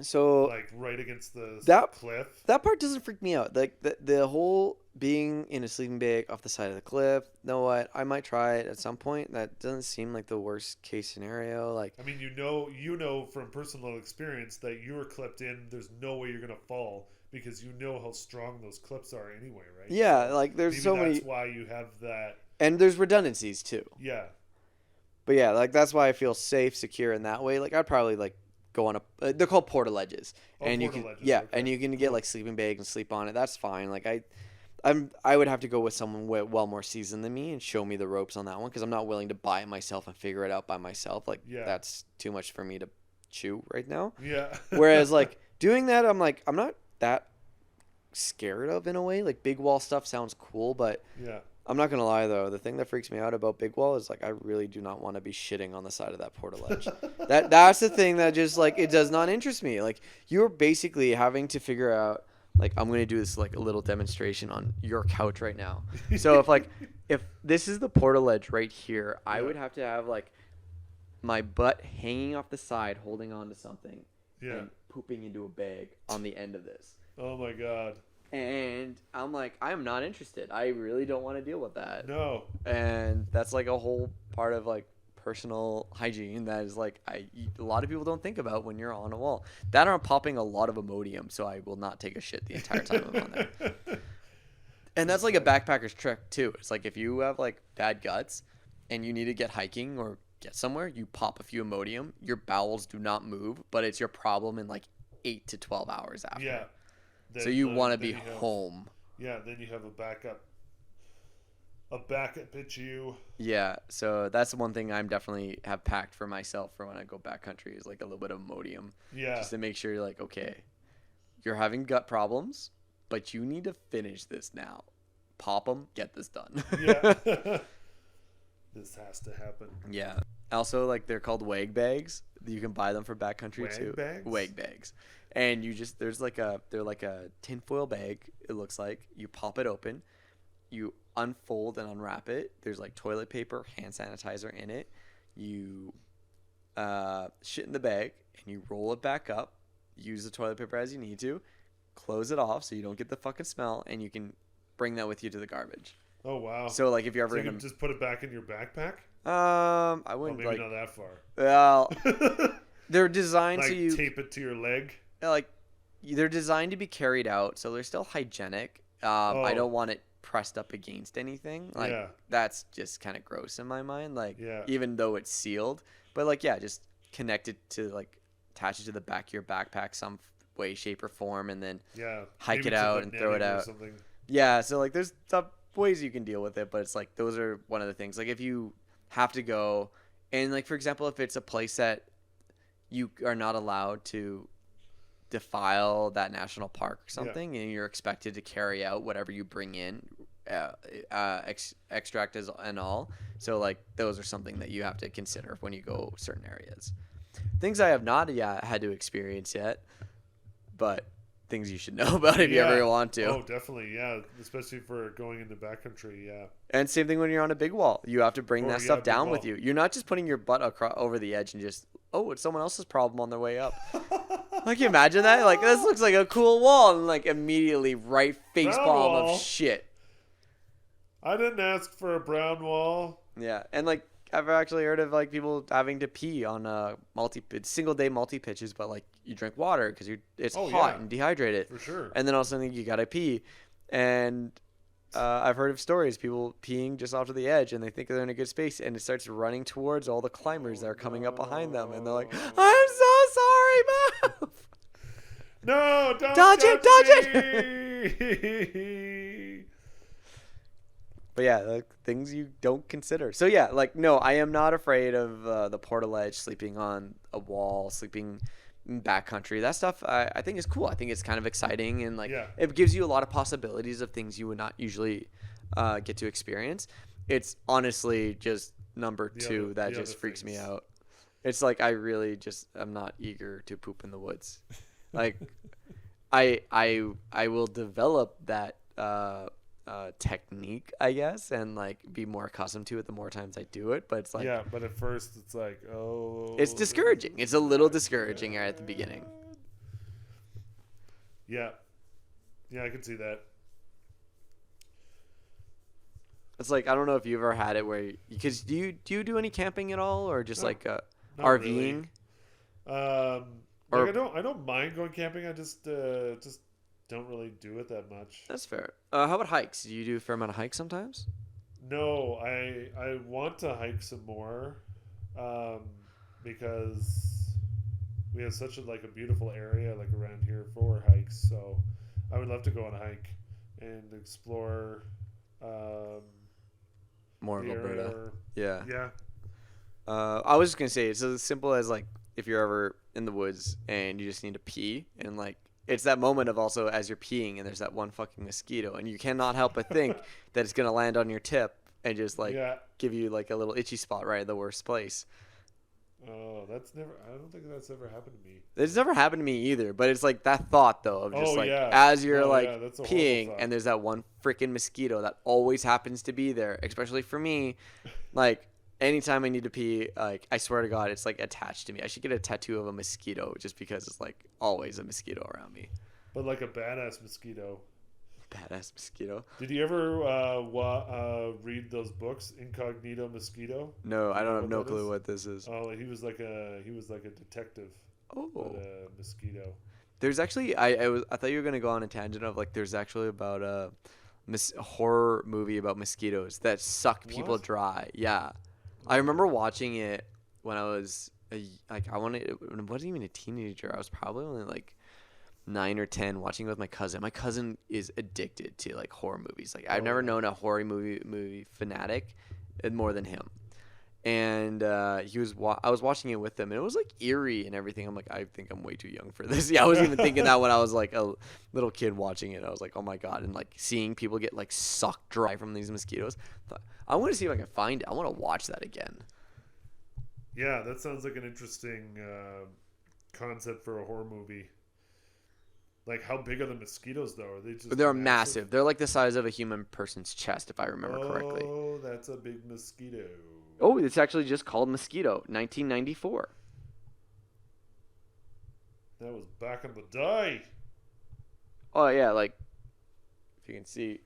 So like right against the that cliff? that part doesn't freak me out. Like the whole being in a sleeping bag off the side of the cliff. You know what? I might try it at some point. That doesn't seem like the worst case scenario. Like, I mean, you know from personal experience that you were clipped in. There's no way you're gonna fall because you know how strong those clips are anyway, right? yeah, So like there's maybe so that's many, why you have that. and there's redundancies too. Yeah. But yeah, like that's why I feel safe, secure in that way. Like I'd probably like go on a. They're called portaledges, Oh, and you can portaledges, yeah, okay. and you can get like sleeping bag and sleep on it. That's fine. Like I would have to go with someone well more seasoned than me and show me the ropes on that one, because I'm not willing to buy it myself and figure it out by myself. Like Yeah. that's too much for me to chew right now. Yeah. Whereas like doing that, I'm like I'm not that scared of in a way. Like big wall stuff sounds cool, but Yeah. I'm not gonna lie though, the thing that freaks me out about big wall is like I really do not want to be shitting on the side of that portaledge. That's the thing that just like it does not interest me. Like you're basically having to figure out, like I'm gonna do this like a little demonstration on your couch right now. So if this is the portaledge right here, I would have to have like my butt hanging off the side, holding on to something, Yeah. and pooping into a bag on the end of this. Oh my god. And I'm like, I'm not interested. I really don't want to deal with that. No. And that's like a whole part of like personal hygiene that is like a lot of people don't think about when you're on a wall. That or I'm popping a lot of Imodium, so I will not take a shit the entire time I'm on there. And that's like a backpacker's trick too. It's like if you have like bad guts and you need to get hiking or get somewhere, you pop a few Imodium. Your bowels do not move, but it's your problem in like 8 to 12 hours after. Yeah. So you want to be home. Yeah, then you have a backup at you. Yeah, so that's one thing I'm definitely have packed for myself for when I go backcountry is like a little bit of Imodium. Yeah. Just to make sure you're like, okay, you're having gut problems, but you need to finish this now. Pop them, get this done. Yeah. This has to happen. Yeah. Also, like they're called wag bags. You can buy them for backcountry Wag too. bags? Wag bags. And you just they're like a tinfoil bag. It looks like you pop it open, you unfold and unwrap it. There's like toilet paper, hand sanitizer in it. You shit in the bag and you roll it back up. Use the toilet paper as you need to. Close it off so you don't get the fucking smell, and you can bring that with you to the garbage. Oh wow! So like if you're ever so you can just put it back in your backpack. I wouldn't maybe not that far. Well, they're designed like so you tape it to your leg. like they're designed to be carried out, so they're still hygienic. I don't want it pressed up against anything. Like that's just kind of gross in my mind. Like even though it's sealed, but like just connect it to like attach it to the back of your backpack some way, shape, or form, and then hike maybe it out and throw it out. Yeah, so like there's ways you can deal with it, but it's like those are one of the things. Like if you have to go, and like for example, if it's a place that you are not allowed to defile that national park or something, and you're expected to carry out whatever you bring in, extract and all. So like those are something that you have to consider when you go certain areas. Things I have not had to experience yet, but things you should know about if you ever want to. Oh, definitely, yeah. Especially for going into backcountry, yeah. And same thing when you're on a big wall. You have to bring that stuff down with you. You're not just putting your butt over the edge and just, it's someone else's problem on their way up. Like, you imagine that? Like, this looks like a cool wall, and like immediately right face palm of shit. I didn't ask for a brown wall. Yeah, and like I've actually heard of like people having to pee on single day multi pitches, but like you drink water because it's hot and dehydrated. For sure. And then all of a sudden you gotta pee, and I've heard of stories people peeing just off to the edge and they think they're in a good space, and it starts running towards all the climbers that are coming up behind them, and they're like, "I'm so sorry, Mom." No, don't dodge it. But yeah, like things you don't consider. So yeah, like no, I am not afraid of the portaledge, sleeping on a wall, sleeping in backcountry. That stuff I think is cool. I think it's kind of exciting, and like it gives you a lot of possibilities of things you would not usually get to experience. It's honestly just number two that just freaks me out. It's like I really just am not eager to poop in the woods. Like I will develop that technique, I guess, and like be more accustomed to it the more times I do it, but it's like but at first it's like it's discouraging. It's a little discouraging at the beginning. Yeah, I can see that. It's like I don't know if you ever had it where because do you do any camping at all, or just like RVing? Really. Like I don't mind going camping. I just don't really do it that much. That's fair. How about hikes? Do you do a fair amount of hikes sometimes? No, I want to hike some more, because we have such a beautiful area like around here for hikes. So I would love to go on a hike and explore more of Alberta. Yeah. I was just gonna say it's as simple as like if you're ever in the woods and you just need to pee, and like it's that moment of also as you're peeing and there's that one fucking mosquito and you cannot help but think that it's going to land on your tip and just like give you like a little itchy spot right at the worst place. Oh, I don't think that's ever happened to me. It's never happened to me either, but it's like that thought though of just as you're peeing and there's that one freaking mosquito that always happens to be there, especially for me. Like anytime I need to pee, like I swear to God, it's like attached to me. I should get a tattoo of a mosquito just because it's like always a mosquito around me. But like a badass mosquito. Badass mosquito. Did you ever read those books, Incognito Mosquito? No, I don't have no what that clue is? what this is. Oh, he was like a detective, Oh. but a mosquito. There's actually I thought you were gonna go on a tangent of like there's actually about a horror movie about mosquitoes that suck people What? dry. Yeah, I remember watching it when I was I wasn't even a teenager. I was probably only like 9 or 10, watching it with my cousin. My cousin is addicted to like horror movies. Like I've never known a horror movie fanatic more than him. And I was watching it with him, and it was like eerie and everything. I'm like, I think I'm way too young for this. Yeah, I was even thinking that when I was like a little kid watching it. I was like, oh my god, and like seeing people get like sucked dry from these mosquitoes. I want to see if I can find it. I want to watch that again. Yeah, that sounds like an interesting concept for a horror movie. Like, how big are the mosquitoes, though? Are they just They're massive. They're like the size of a human person's chest, if I remember correctly. Oh, that's a big mosquito. Oh, it's actually just called Mosquito, 1994. That was back in the day. Oh yeah, like if you can see.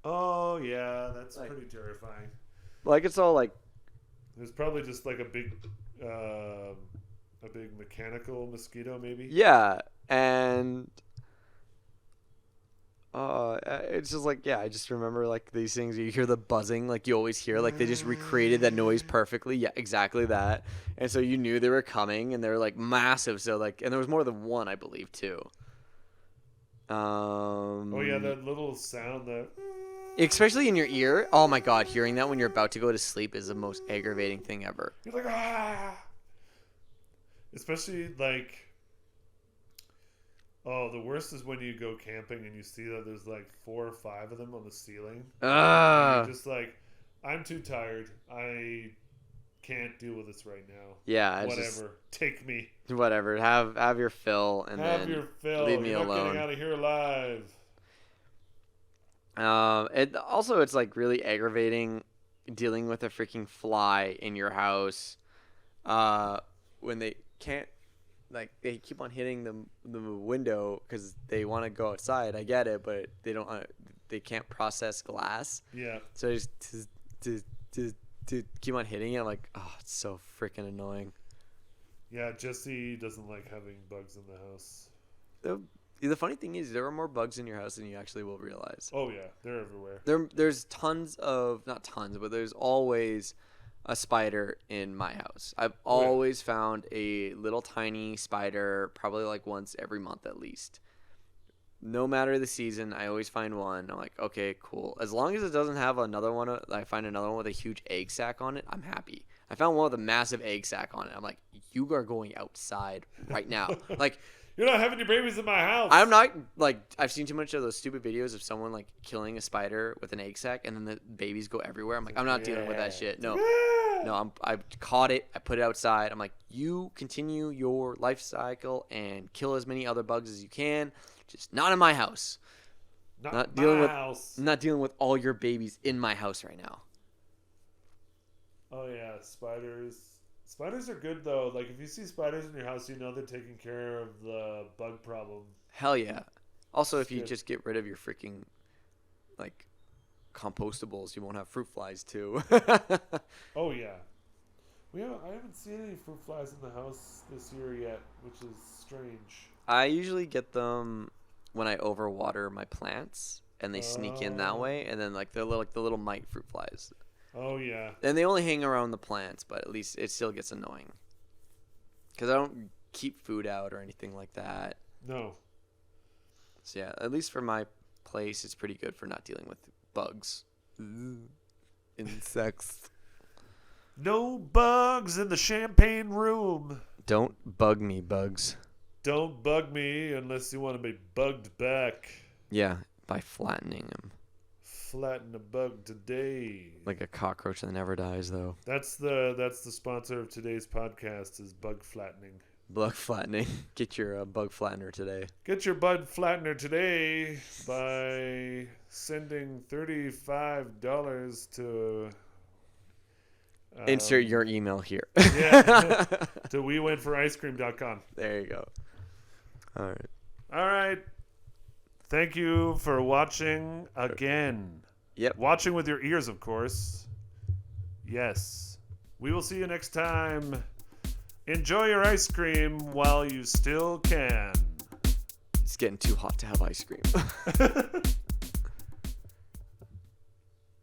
Oh, yeah, that's Like- pretty terrifying. Like it's all like There's probably just like a big mechanical mosquito, maybe. yeah, and it's just like I just remember like these things. You hear the buzzing, like you always hear, like they just recreated that noise perfectly. Yeah, exactly that. And so you knew they were coming, and they're like massive. So like, and there was more than one, I believe, too. Oh yeah, that little sound that. Especially in your ear. Oh my god, hearing that when you're about to go to sleep is the most aggravating thing ever. You're like ah. Especially like. Oh, the worst is when you go camping and you see that there's like 4 or 5 of them on the ceiling. Ah. You're just like, I'm too tired. I can't deal with this right now. Yeah. It's Whatever. Take me. Just, whatever. Have your fill and Have then your fill. leave me You're not alone. getting out of here alive. It's like really aggravating dealing with a freaking fly in your house. When they can't. Like they keep on hitting the window because they want to go outside. I get it, but they don't. They can't process glass. Yeah. So I just to keep on hitting it. I'm like, oh, it's so freaking annoying. Yeah, Jesse doesn't like having bugs in the house. The funny thing is, there are more bugs in your house than you actually will realize. Oh yeah, they're everywhere. There's not tons, but there's always a spider in my house. I've always found a little tiny spider, probably like once every month at least. No matter the season, I always find one. I'm like, okay, cool. As long as it doesn't have another one, I find another one with a huge egg sac on it, I'm happy. I found one with a massive egg sac on it. I'm like, you are going outside right now. Like, you're not having your babies in my house. I'm not, like, I've seen too much of those stupid videos of someone, like, killing a spider with an egg sac and then the babies go everywhere. I'm like, I'm not dealing with that shit. No. No, I caught it. I put it outside. I'm like, you continue your life cycle and kill as many other bugs as you can. Just not in my house. Not dealing my with house. I'm not dealing with all your babies in my house right now. Oh yeah, spiders. Spiders are good though. Like if you see spiders in your house, you know they're taking care of the bug problem. Hell yeah. Also, if you Good. just get rid of your freaking, like, compostables, you won't have fruit flies too. Oh yeah. I haven't seen any fruit flies in the house this year yet, which is strange. I usually get them when I overwater my plants, and they sneak in that way, and then like the little mite fruit flies. Oh yeah. And they only hang around the plants, but at least it still gets annoying. Because I don't keep food out or anything like that. No. So yeah, at least for my place, it's pretty good for not dealing with bugs. Insects. No bugs in the champagne room. Don't bug me, bugs. Don't bug me unless you want to be bugged back. Yeah, by flattening them. Flatten a bug today. Like a cockroach that never dies, though. That's the sponsor of today's podcast is bug flattening. Bug flattening. Get your bug flattener today. Get your bug flattener today by sending $35 to Insert your email here. yeah, to wewentforicecream.com. There you go. All right. All right. Thank you for watching again. Yep. Watching with your ears, of course. Yes. We will see you next time. Enjoy your ice cream while you still can. It's getting too hot to have ice cream.